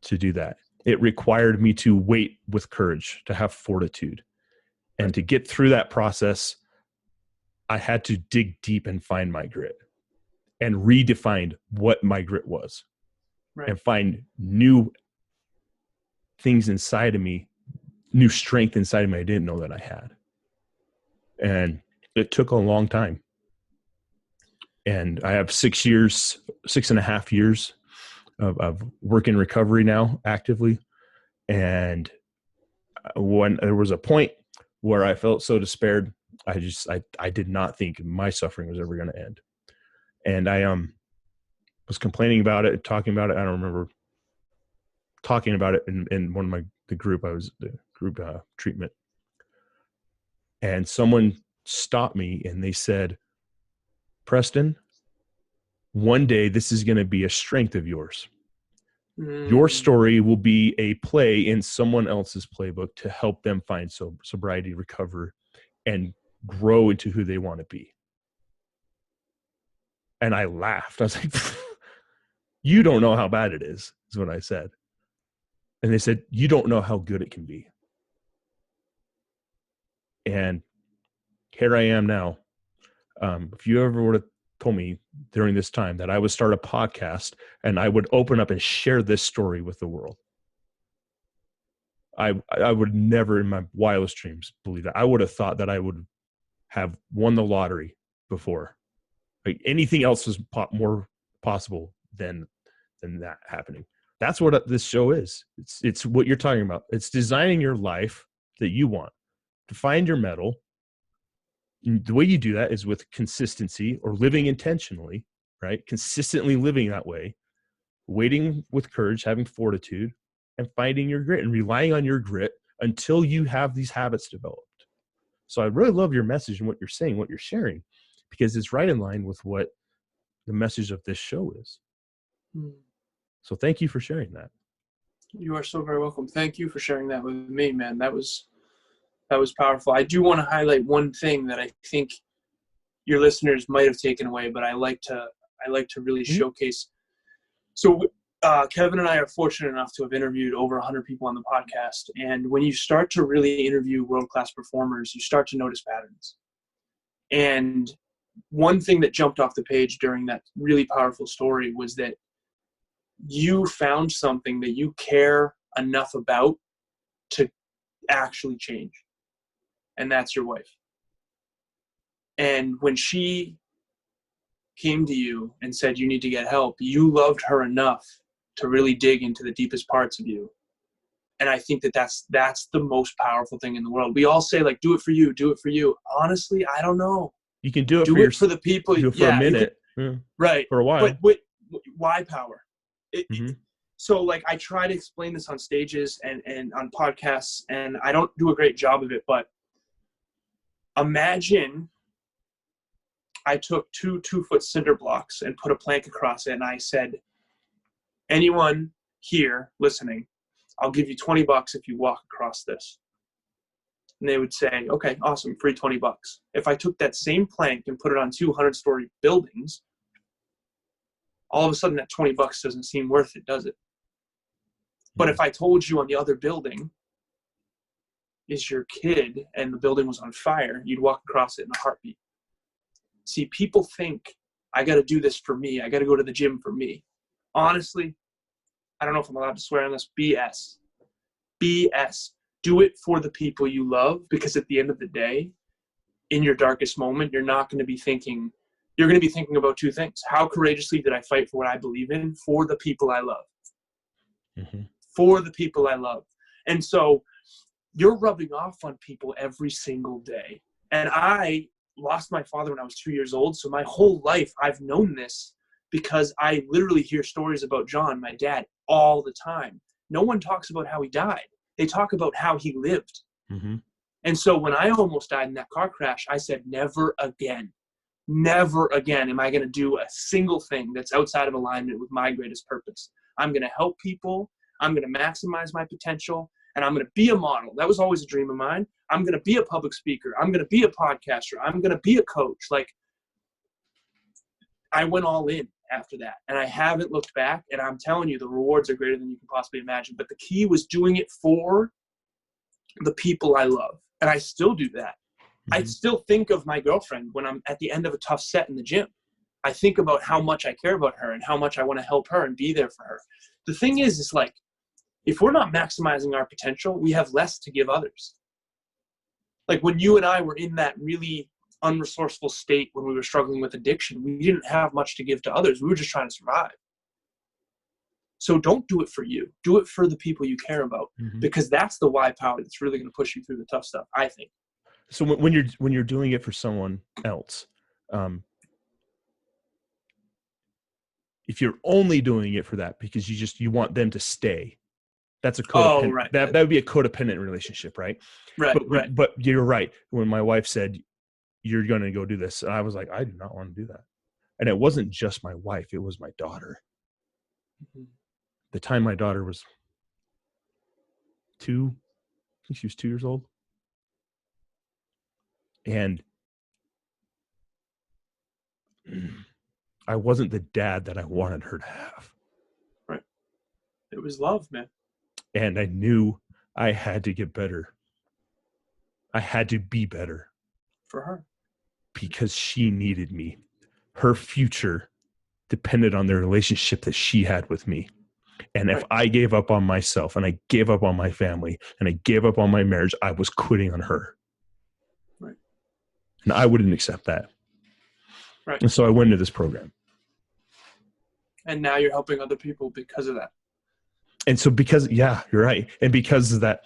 to do that. It required me to wait with courage, to have fortitude. And to get through that process, I had to dig deep and find my grit and redefine what my grit was. Right. And find new things inside of me, new strength inside of me I didn't know that I had. And it took a long time. And I have 6.5 years of work in recovery now actively. And when there was a point where I felt so despaired, I did not think my suffering was ever going to end. And I was complaining about it, talking about it. I don't remember talking about it in one of the group. I was the group treatment. And someone stopped me and they said, Preston, one day this is going to be a strength of yours. Your story will be a play in someone else's playbook to help them find sobriety, recover, and grow into who they want to be. And I laughed. I was like, you don't know how bad it is what I said. And they said, you don't know how good it can be. And here I am now. If you ever would have told me during this time that I would start a podcast and I would open up and share this story with the world. I would never in my wildest dreams believe that. I would have thought that I would have won the lottery before. Like anything else was more possible than that happening. That's what this show is. It's what you're talking about. It's designing your life that you want. To find your mettle. The way you do that is with consistency or living intentionally, right? Consistently living that way, waiting with courage, having fortitude, and finding your grit and relying on your grit until you have these habits developed. So I really love your message and what you're saying, what you're sharing, because it's right in line with what the message of this show is. So thank you for sharing that. You are so very welcome. Thank you for sharing that with me, man. That was powerful. I do want to highlight one thing that I think your listeners might have taken away, but I like to really showcase. So Kevin and I are fortunate enough to have interviewed over 100 people on the podcast. And when you start to really interview world-class performers, you start to notice patterns. And one thing that jumped off the page during that really powerful story was that you found something that you care enough about to actually change. And that's your wife. And when she came to you and said you need to get help, you loved her enough to really dig into the deepest parts of you. And I think that that's the most powerful thing in the world. We all say, like, do it for you, do it for you. Honestly, I don't know. You can do it for the people. Do it for a minute. Right. For a while. But why power? So, like, I try to explain this on stages and on podcasts, and I don't do a great job of it, but imagine I took two 2-foot cinder blocks and put a plank across it, and I said, anyone here listening, I'll give you $20 if you walk across this. And they would say, okay, awesome, free $20. If I took that same plank and put it on 200-story buildings, all of a sudden that $20 doesn't seem worth it, does it? But if I told you on the other building is your kid and the building was on fire, you'd walk across it in a heartbeat. See, people think, I got to do this for me. I got to go to the gym for me. Honestly, I don't know if I'm allowed to swear on this. BS. BS. Do it for the people you love, because at the end of the day, in your darkest moment, you're going to be thinking about two things. How courageously did I fight for what I believe in for the people I love? For the people I love. And so you're rubbing off on people every single day. And I lost my father when I was 2 years old. So my whole life I've known this, because I literally hear stories about John, my dad, all the time. No one talks about how he died. They talk about how he lived. And so when I almost died in that car crash, I said, never again am I going to do a single thing that's outside of alignment with my greatest purpose. I'm going to help people. I'm going to maximize my potential, and I'm going to be a model. That was always a dream of mine. I'm going to be a public speaker. I'm going to be a podcaster. I'm going to be a coach. Like, I went all in after that, and I haven't looked back, and I'm telling you, the rewards are greater than you can possibly imagine. But the key was doing it for the people I love, and I still do that. I still think of my girlfriend when I'm at the end of a tough set in the gym. I think about how much I care about her and how much I want to help her and be there for her. The thing is like, if we're not maximizing our potential, we have less to give others. Like when you and I were in that really unresourceful state when we were struggling with addiction, we didn't have much to give to others. We were just trying to survive. So don't do it for you. Do it for the people you care about, because that's the why power that's really going to push you through the tough stuff, I think. So when you're doing it for someone else, if you're only doing it for that because you want them to stay, that's a codependent. Right. That would be a codependent relationship, right? Right. But you're right. When my wife said, you're going to go do this, I was like, I do not want to do that. And it wasn't just my wife, it was my daughter. The time my daughter was 2, I think she was 2 years old. And I wasn't the dad that I wanted her to have. Right. It was love, man. And I knew I had to get better. I had to be better. For her. Because she needed me. her future depended on the relationship that she had with me. And if I gave up on myself and I gave up on my family and I gave up on my marriage, I was quitting on her. Right. And I wouldn't accept that. Right. And so I went into this program. And now you're helping other people because of that. And so because, yeah, you're right. And because of that,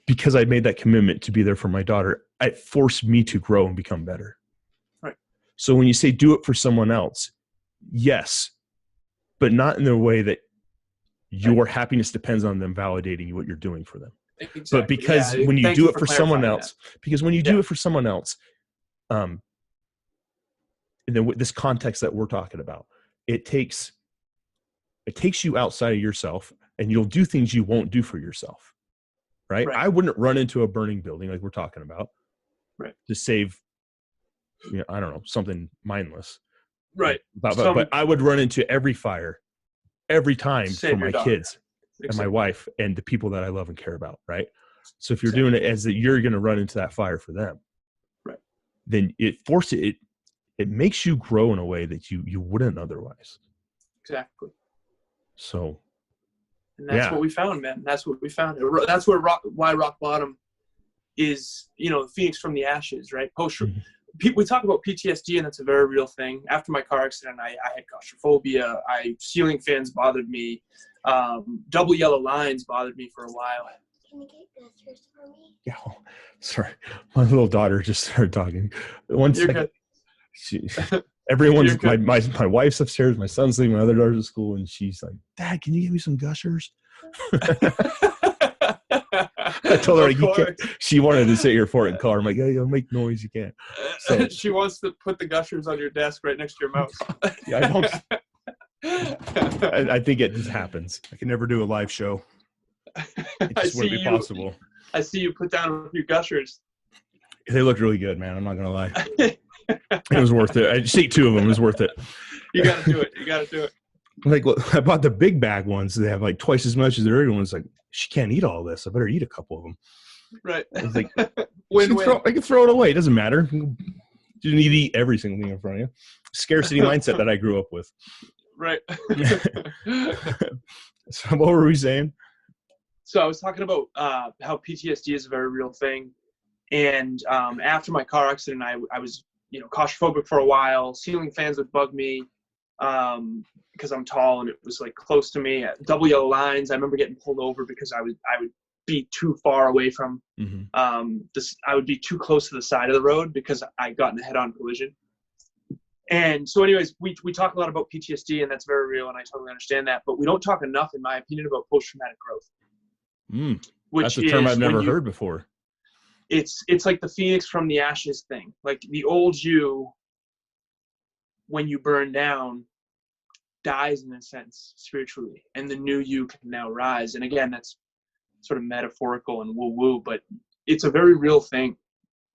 because I made that commitment to be there for my daughter, it forced me to grow and become better. Right. So when you say do it for someone else, yes, but not in the way that your happiness depends on them validating what you're doing for them. Exactly. But because when you do it for someone else, do it for someone else, and then with this context that we're talking about, it takes you outside of yourself, and you'll do things you won't do for yourself. Right? I wouldn't run into a burning building like we're talking about, to save, I don't know, something mindless. Right. But I would run into every fire every time for my kids and my wife and the people that I love and care about. Right. So if you're doing it as that you're going to run into that fire for them, then it makes you grow in a way that you wouldn't otherwise. Exactly. So. And that's what we found, man. That's what we found. That's why rock bottom is, the phoenix from the ashes, right? We talk about PTSD, and that's a very real thing. After my car accident, I had claustrophobia. Ceiling fans bothered me. Double yellow lines bothered me for a while. Can you get gushers for me? Yeah, sorry. My little daughter just started talking. One second. Everyone's my wife's upstairs, my son's leaving, my other daughter's at school, and she's like, "Dad, can you give me some gushers?" I told her she wanted to sit here for it and call her. I'm like, "Yeah, make noise, you can't." So she wants to put the gushers on your desk right next to your mouse. Yeah, I think it just happens. I can never do a live show. It just wouldn't be possible. I see you put down a few gushers. They looked really good, man. I'm not gonna lie. It was worth it. I just ate 2 of them. It was worth it. You got to do it. Like, I bought the big bag ones. They have like twice as much as the regular ones. Like, she can't eat all this. I better eat a couple of them. Right. It's like, win-win. I can throw it away. It doesn't matter. You need to eat every single thing in front of you. Scarcity mindset that I grew up with. Right. So what were we saying? So I was talking about how PTSD is a very real thing. And after my car accident, I was claustrophobic for a while. Ceiling fans would bug me because I'm tall and it was like close to me. Double yellow lines. I remember getting pulled over because I would be too far away from this. I would be too close to the side of the road because I got in a head-on collision. And so, anyways, we talk a lot about PTSD, and that's very real, and I totally understand that. But we don't talk enough, in my opinion, about post-traumatic growth. That's a term I've never heard before. It's like the phoenix from the ashes thing. Like the old you, when you burn down, dies in a sense spiritually, and the new you can now rise. And again, that's sort of metaphorical and woo-woo, but it's a very real thing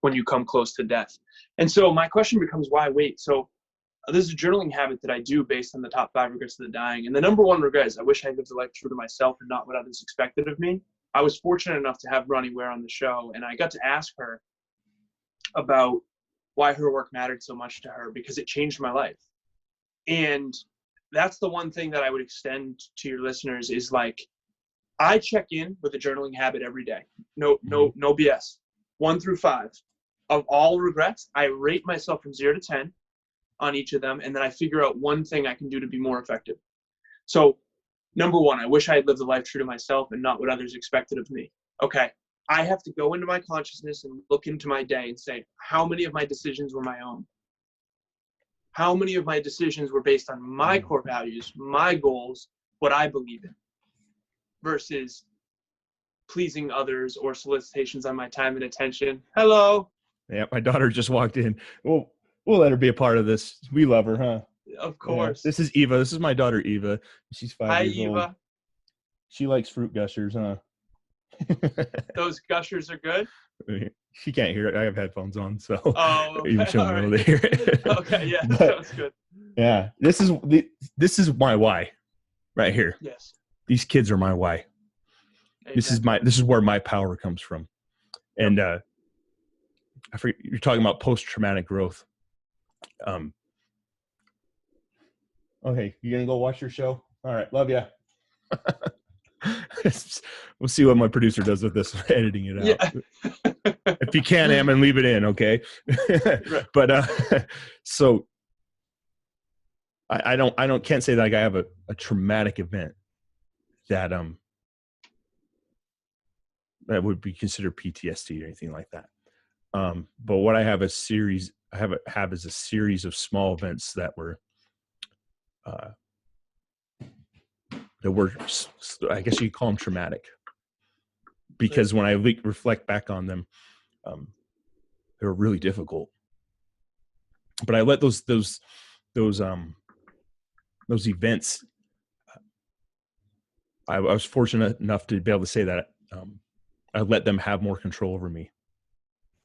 when you come close to death. And so my question becomes, why wait? So this is a journaling habit that I do based on the top 5 regrets of the dying. And the number 1 regret is I wish I lived a life true to myself and not what others expected of me. I was fortunate enough to have Ronnie Ware on the show, and I got to ask her about why her work mattered so much to her, because it changed my life. And that's the one thing that I would extend to your listeners is, like, I check in with a journaling habit every day. No BS. 1 through 5. Of all regrets, I rate myself from 0 to 10 on each of them, and then I figure out one thing I can do to be more effective. So, number 1, I wish I had lived a life true to myself and not what others expected of me. Okay, I have to go into my consciousness and look into my day and say, how many of my decisions were my own? How many of my decisions were based on my core values, my goals, what I believe in, versus pleasing others or solicitations on my time and attention? Hello. Yeah, my daughter just walked in. We'll let her be a part of this. We love her, huh? Of course. Yeah. This is Eva. This is my daughter, Eva. She's 5 years old. Hi, Eva. She likes fruit gushers, huh? Those gushers are good? She can't hear it. I have headphones on, so even she'll be able to hear it. Okay, yeah, that's good. Yeah, this is my why, right here. Yes. These kids are my why. Amen. This is where my power comes from. And I forget, you're talking about post-traumatic growth. Okay, you gonna go watch your show? All right, love ya. We'll see what my producer does with this, editing it out. Yeah. If you can, Ammon, leave it in, okay? Right. But so I can't say that like I have a traumatic event that that would be considered PTSD or anything like that. But what I have is a series of small events that were I guess you could call them traumatic, because when I reflect back on them, they were really difficult. But I let those events. I was fortunate enough to be able to say that I let them have more control over me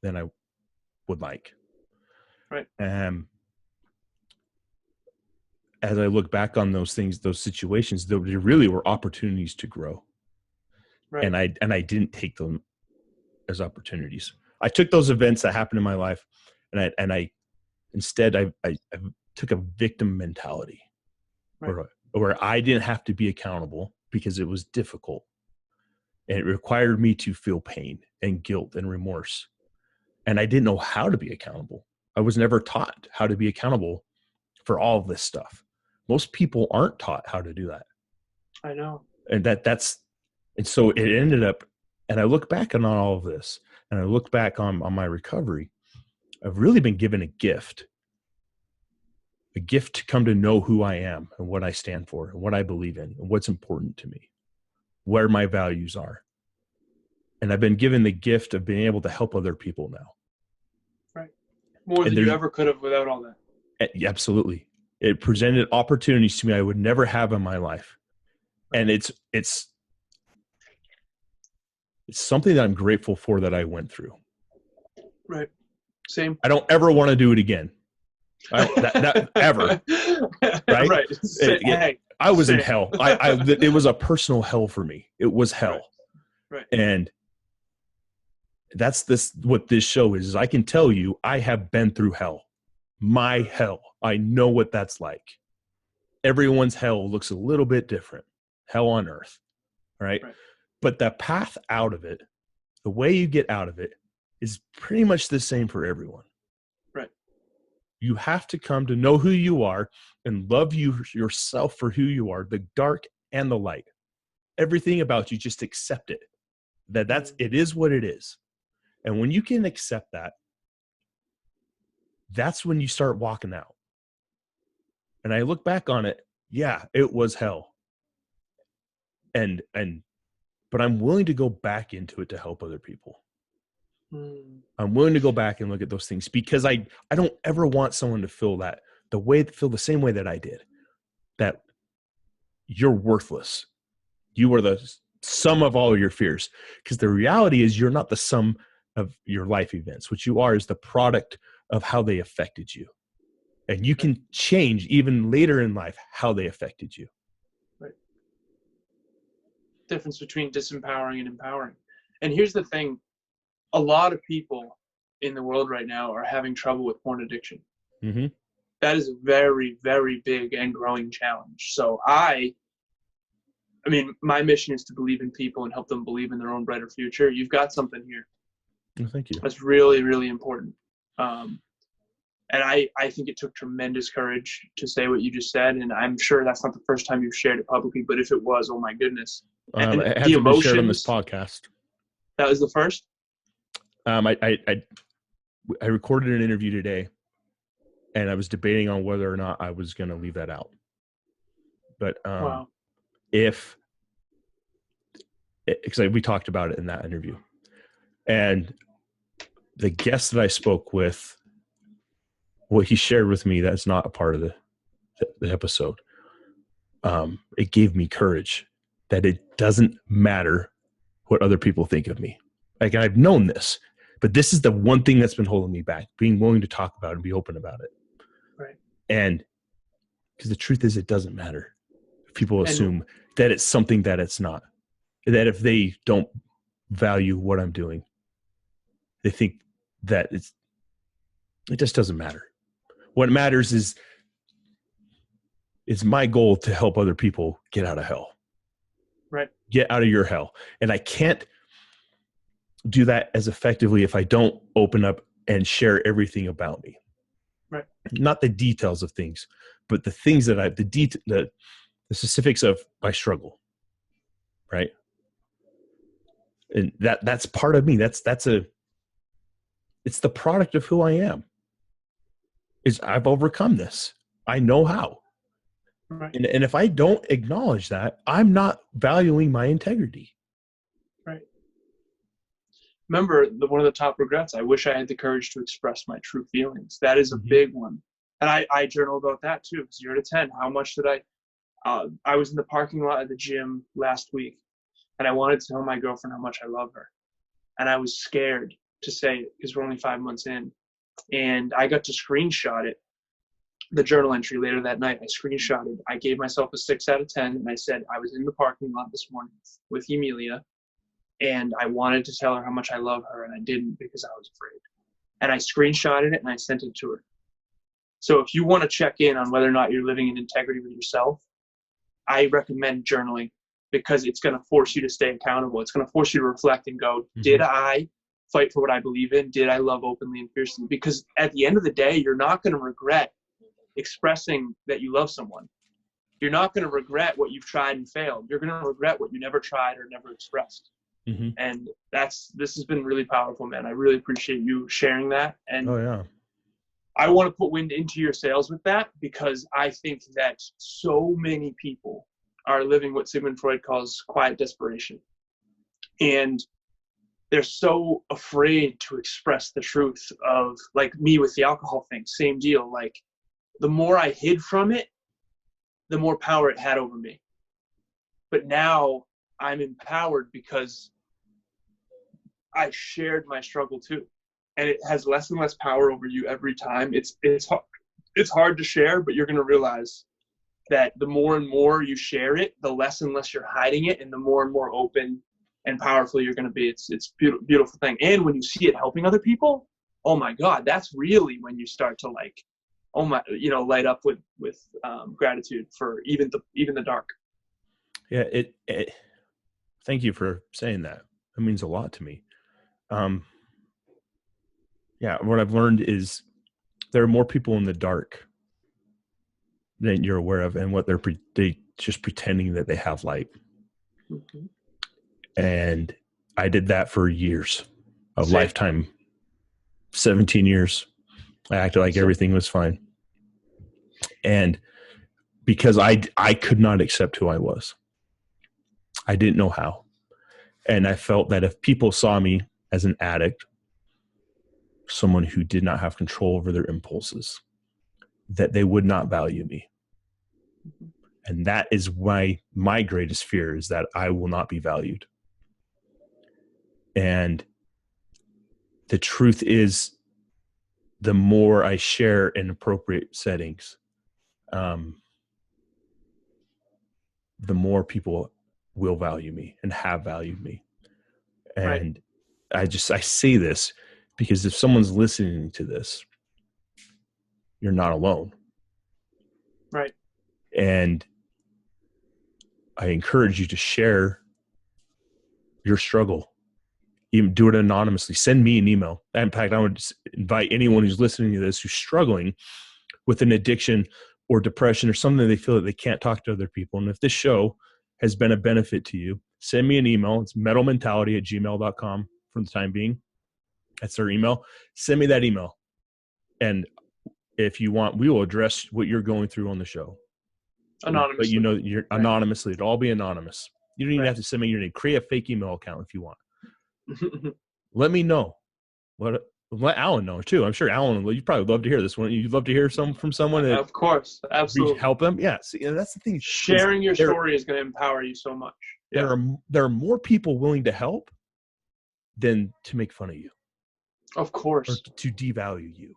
than I would like. Right. As I look back on those things, those situations, there really were opportunities to grow. Right. And I didn't take them as opportunities. I took those events that happened in my life, and I instead I took a victim mentality, Right. where I didn't have to be accountable because it was difficult, and it required me to feel pain and guilt and remorse, and I didn't know how to be accountable. I was never taught how to be accountable for all of this stuff. Most people aren't taught how to do that. I know. And and so it ended up, and I look back on all of this, and I look back on my recovery. I've really been given a gift to come to know who I am and what I stand for and what I believe in and what's important to me, where my values are. And I've been given the gift of being able to help other people now. Right. More than you ever could have without all that. Absolutely. It presented opportunities to me I would never have in my life. And it's something that I'm grateful for that I went through. Right. Same. I don't ever want to do it again. Ever. Right? Right. I was in hell. It was a personal hell for me. It was hell. Right. And that's what this show is. I can tell you, I have been through hell. My hell. I know what that's like. Everyone's hell looks a little bit different. Hell on earth. Right? But the path out of it, the way you get out of it, is pretty much the same for everyone. Right. You have to come to know who you are and love yourself for who you are, the dark and the light. Everything about you, just accept it. It is what it is. And when you can accept that, that's when you start walking out. And I look back on it, yeah, it was hell. But I'm willing to go back into it to help other people. I'm willing to go back and look at those things, because I don't ever want someone to feel the same way that I did, that you're worthless. You are the sum of all your fears. Because the reality is, you're not the sum of your life events. What you are is the product of how they affected you. And you can change even later in life how they affected you. Right. Difference between disempowering and empowering. And here's the thing. A lot of people in the world right now are having trouble with porn addiction. Mm-hmm. That is a very, very big and growing challenge. So I mean, my mission is to believe in people and help them believe in their own brighter future. You've got something here. Well, thank you. That's really, really important. And I think it took tremendous courage to say what you just said. And I'm sure that's not the first time you've shared it publicly, but if it was, oh my goodness. And it hasn't been shared on this podcast. That was the first? I recorded an interview today, and I was debating on whether or not I was going to leave that out. But wow. Because we talked about it in that interview, and the guest that I spoke with, what he shared with me, that's not a part of the episode. It gave me courage that it doesn't matter what other people think of me. Like, I've known this, but this is the one thing that's been holding me back, being willing to talk about it and be open about it. Right. And because the truth is, it doesn't matter. People assume that it's something that it's not. That if they don't value what I'm doing, they think that it just doesn't matter. What matters is It's my goal to help other people get out of hell. Right. Get out of your hell. And I can't do that as effectively if I don't open up and share everything about me. Right. Not the details of things, but the things that the specifics of my struggle. Right. And that's part of me. It's the product of who I am. I've overcome this. I know how. Right. And if I don't acknowledge that, I'm not valuing my integrity. Right. Remember, one of the top regrets, I wish I had the courage to express my true feelings. That is a big one. And I journal about that too. 0 to 10. How much did I was in the parking lot at the gym last week, and I wanted to tell my girlfriend how much I love her. And I was scared to say it because we're only 5 months in. And I got to screenshot it, the journal entry later that night. I screenshotted. I gave myself a 6 out of 10, and I said I was in the parking lot this morning with Emilia, and I wanted to tell her how much I love her, and I didn't because I was afraid. And I screenshotted it, and I sent it to her. So if you want to check in on whether or not you're living in integrity with yourself, I recommend journaling, because it's going to force you to stay accountable. It's going to force you to reflect and go, did I fight for what I believe in? Did I love openly and fiercely? Because at the end of the day, you're not going to regret expressing that you love someone. You're not going to regret what you've tried and failed. You're going to regret what you never tried or never expressed. And this has been really powerful, man. I really appreciate you sharing that. And I want to put wind into your sails with that, because I think that so many people are living what Sigmund Freud calls quiet desperation. And they're so afraid to express the truth of, like me with the alcohol thing, same deal. Like, the more I hid from it, the more power it had over me. But now I'm empowered because I shared my struggle too. And it has less and less power over you every time. It's hard to share, but you're going to realize that the more and more you share it, the less and less you're hiding it, and the more and more open and powerful you're going to be. It's beautiful, beautiful thing. And when you see it helping other people, oh my God, that's really when you start to light up with gratitude for even the dark. Yeah. Thank you for saying that. That means a lot to me. What I've learned is there are more people in the dark than you're aware of, and what they just pretending that they have light. And I did that for years, a lifetime, 17 years. I acted like everything was fine. And because I could not accept who I was, I didn't know how. And I felt that if people saw me as an addict, someone who did not have control over their impulses, that they would not value me. And that is why my greatest fear is that I will not be valued. And the truth is, the more I share in appropriate settings, the more people will value me and have valued me. And I say this because if someone's listening to this, you're not alone. Right. And I encourage you to share your struggle. Even do it anonymously. Send me an email. In fact, I would invite anyone who's listening to this who's struggling with an addiction or depression or something they feel that they can't talk to other people. And if this show has been a benefit to you, send me an email. It's mettlementality@gmail.com for the time being. That's their email. Send me that email. And if you want, we will address what you're going through on the show. Anonymously. But you're anonymously. It'll all be anonymous. You don't even have to send me your name. Create a fake email account if you want. Let me know. Let Alan know too. I'm sure Alan, you'd probably love to hear this one. You'd love to hear from someone. Of course, absolutely. Help them. Yeah. See, that's the thing. Sharing your story is going to empower you so much. Yeah. There are more people willing to help than to make fun of you. Of course. Or to devalue you.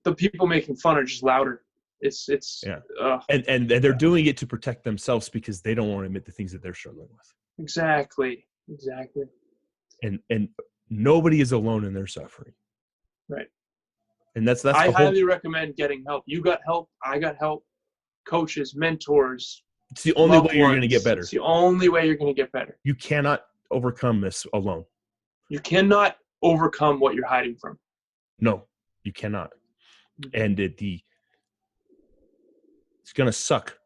The people making fun are just louder. And they're doing it to protect themselves because they don't want to admit the things that they're struggling with. Exactly. And nobody is alone in their suffering. Right. And that's I highly recommend getting help. You got help. I got help. coaches, mentors. It's the only loved way you're going to ones. get better. It's the only way you're going to get better. You cannot overcome this alone. You cannot overcome what you're hiding from. No, you cannot. And it's going to suck.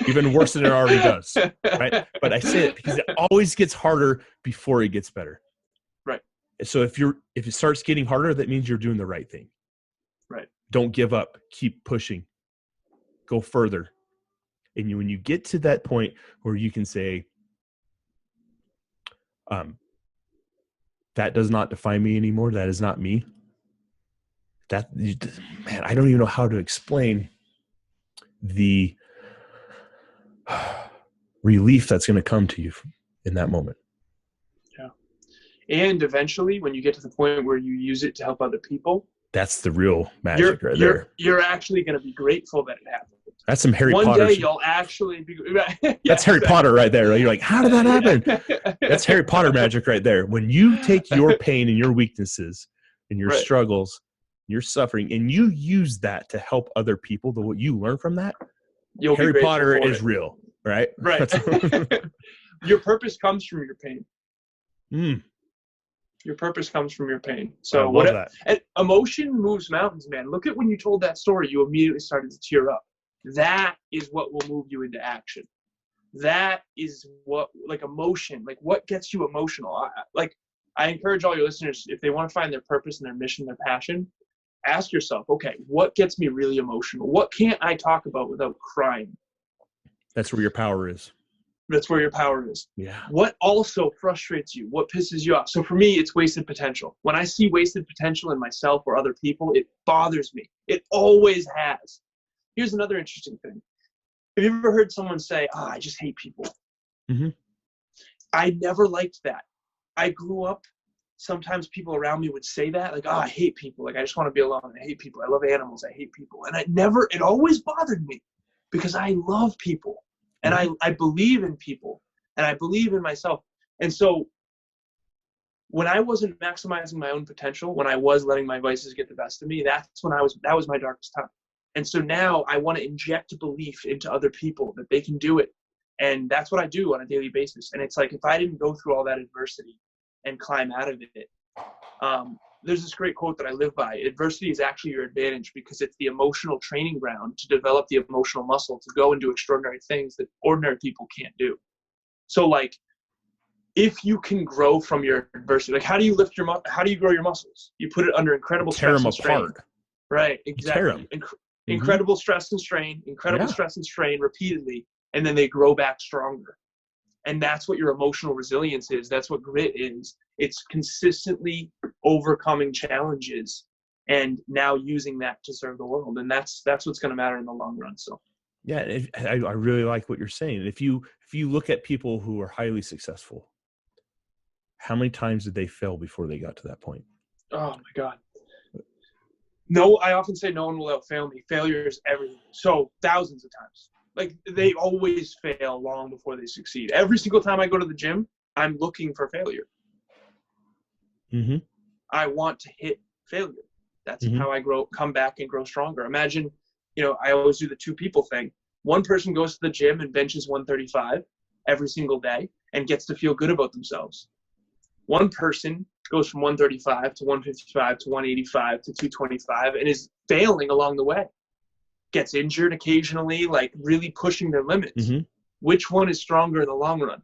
Even worse than it already does, right? But I say it because it always gets harder before it gets better. Right. So if it starts getting harder, that means you're doing the right thing. Right. Don't give up. Keep pushing. Go further. And when you get to that point where you can say, that does not define me anymore. That is not me. Man, I don't even know how to explain the relief that's going to come to you in that moment. Yeah. And eventually, when you get to the point where you use it to help other people, that's the real magic there. You're actually going to be grateful that it happened. That's some Harry Potter. Potter. One day you'll actually be. Yeah, that's Harry Potter right there. You're like, how did that happen? That's Harry Potter magic right there. When you take your pain and your weaknesses and your struggles, your suffering, and you use that to help other people, what you learn from that, Harry Potter is real, right? Right. Your purpose comes from your pain. Your purpose comes from your pain. So and emotion moves mountains, man. Look at when you told that story, you immediately started to tear up. That is what will move you into action. That is what, like, emotion, like what gets you emotional. I encourage all your listeners, if they want to find their purpose and their mission, their passion, ask yourself, okay, what gets me really emotional? What can't I talk about without crying? That's where your power is. That's where your power is. Yeah. What also frustrates you? What pisses you off? So for me, it's wasted potential. When I see wasted potential in myself or other people, it bothers me. It always has. Here's another interesting thing. Have you ever heard someone say, I just hate people? Mm-hmm. I never liked that. I grew up, sometimes people around me would say that, like, I hate people. Like, I just want to be alone. I hate people. I love animals. I hate people. And it always bothered me because I love people. And I believe in people. And I believe in myself. And so when I wasn't maximizing my own potential, when I was letting my vices get the best of me, that was my darkest time. And so now I want to inject belief into other people that they can do it. And that's what I do on a daily basis. And it's like, if I didn't go through all that adversity and climb out of it, there's this great quote that I live by. Adversity is actually your advantage because it's the emotional training ground to develop the emotional muscle to go and do extraordinary things that ordinary people can't do. So, like, if you can grow from your adversity, like, how do you grow your muscles? You put it under incredible stress and strain. Right, exactly. Incredible stress and strain, stress and strain repeatedly, and then they grow back stronger. And that's what your emotional resilience is. That's what grit is. It's consistently overcoming challenges and now using that to serve the world. And that's what's going to matter in the long run. So, yeah, I really like what you're saying. If you look at people who are highly successful, how many times did they fail before they got to that point? Oh my God. No, I often say no one will outfail me. Failure is everything. So thousands of times. Like, they always fail long before they succeed. Every single time I go to the gym, I'm looking for failure. Mm-hmm. I want to hit failure. That's how I come back and grow stronger. Imagine, I always do the two people thing. One person goes to the gym and benches 135 every single day and gets to feel good about themselves. One person goes from 135 to 155 to 185 to 225 and is failing along the way. Gets injured occasionally, like really pushing their limits. Mm-hmm. Which one is stronger in the long run?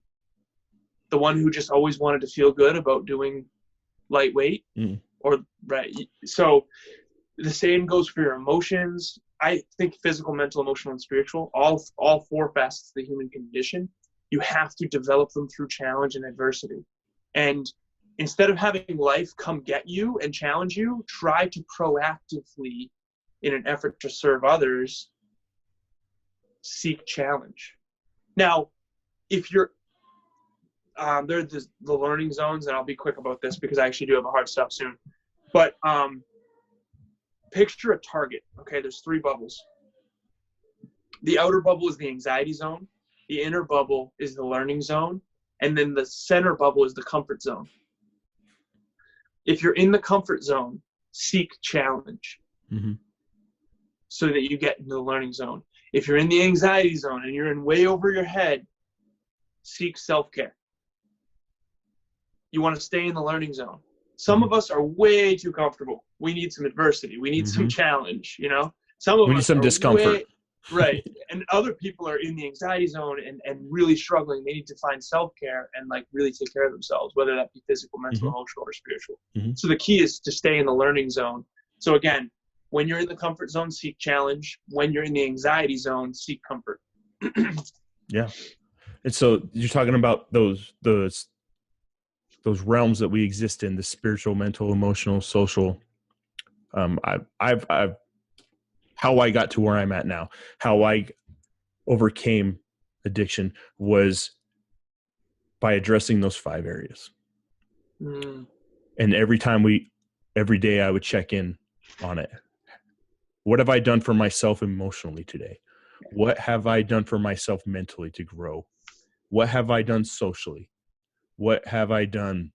The one who just always wanted to feel good about doing lightweight? Or right? So the same goes for your emotions. I think physical, mental, emotional, and spiritual, all four facets of the human condition, you have to develop them through challenge and adversity. And instead of having life come get you and challenge you, try to proactively, in an effort to serve others, seek challenge. Now, if you're, there's the learning zones, and I'll be quick about this because I actually do have a hard stop soon. But picture a target. Okay, there's 3 bubbles. The outer bubble is the anxiety zone. The inner bubble is the learning zone. And then the center bubble is the comfort zone. If you're in the comfort zone, seek challenge so that you get into the learning zone. If you're in the anxiety zone and you're in way over your head, seek self-care. You want to stay in the learning zone. Some of us are way too comfortable. We need some adversity. We need some challenge, you know? Some of We us need some are discomfort. right. And other people are in the anxiety zone and really struggling. They need to find self-care and like really take care of themselves, whether that be physical, mental, emotional, or spiritual. So the key is to stay in the learning zone. So again, when you're in the comfort zone, seek challenge. When you're in the anxiety zone, seek comfort. Yeah. And so you're talking about those realms that we exist in, the spiritual, mental, emotional, social. I've how I got to where I'm at now, how I overcame addiction was by addressing those 5 areas. And every day I would check in on it. What have I done for myself emotionally today? What have I done for myself mentally to grow? What have I done socially? What have I done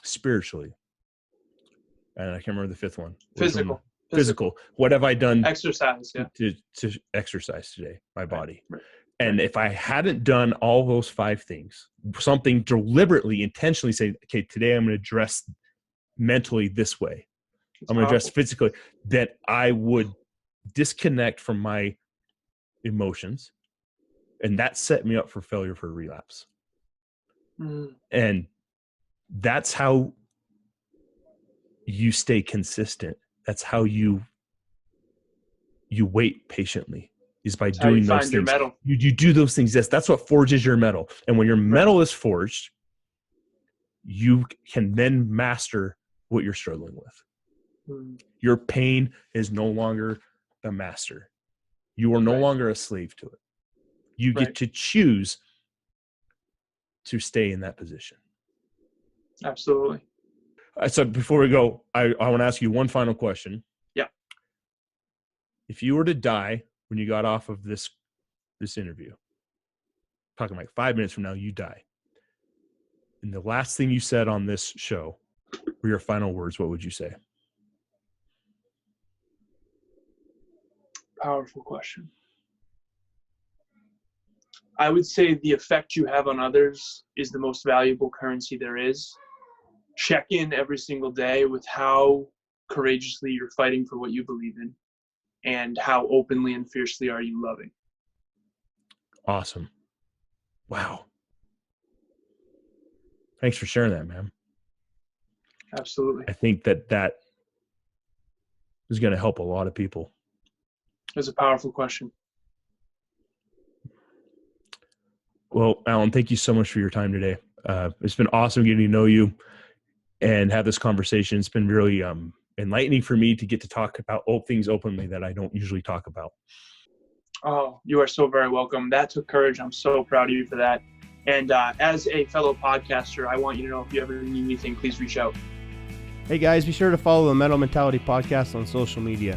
spiritually? And I can't remember the 5th one. Physical. What have I done? Exercise, yeah. To exercise today, my body. Right. And if I hadn't done all those 5 things, something deliberately, intentionally say, okay, today I'm going to dress mentally this way. I'm going to dress physically, that I would disconnect from my emotions. And that set me up for failure, for relapse. And that's how you stay consistent. That's how you wait patiently, is by doing those things. Your mettle. You do those things. Yes, that's what forges your mettle. And when your mettle is forged, you can then master what you're struggling with. Your pain is no longer the master. You are no longer a slave to it. You get to choose to stay in that position. Absolutely. So before we go, I want to ask you one final question. Yeah. If you were to die when you got off of this interview, talking like 5 minutes from now, you die, and the last thing you said on this show were your final words, what would you say? Powerful question. I would say the effect you have on others is the most valuable currency there is. Check in every single day with how courageously you're fighting for what you believe in, and how openly and fiercely are you loving. Awesome. Wow. Thanks for sharing that, man. Absolutely. I think that is going to help a lot of people. It's a powerful question. Well, Alan, thank you so much for your time today. It's been awesome getting to know you and have this conversation. It's been really enlightening for me to get to talk about things openly that I don't usually talk about. Oh, you are so very welcome. That took courage. I'm so proud of you for that. And as a fellow podcaster, I want you to know, if you ever need anything, please reach out. Hey guys, be sure to follow the Mettle Mentality Podcast on social media.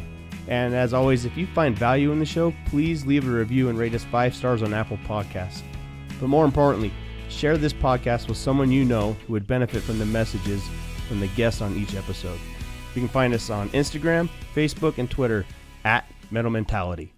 And as always, if you find value in the show, please leave a review and rate us 5 stars on Apple Podcasts. But more importantly, share this podcast with someone you know who would benefit from the messages from the guests on each episode. You can find us on Instagram, Facebook, and Twitter at Mettle Mentality.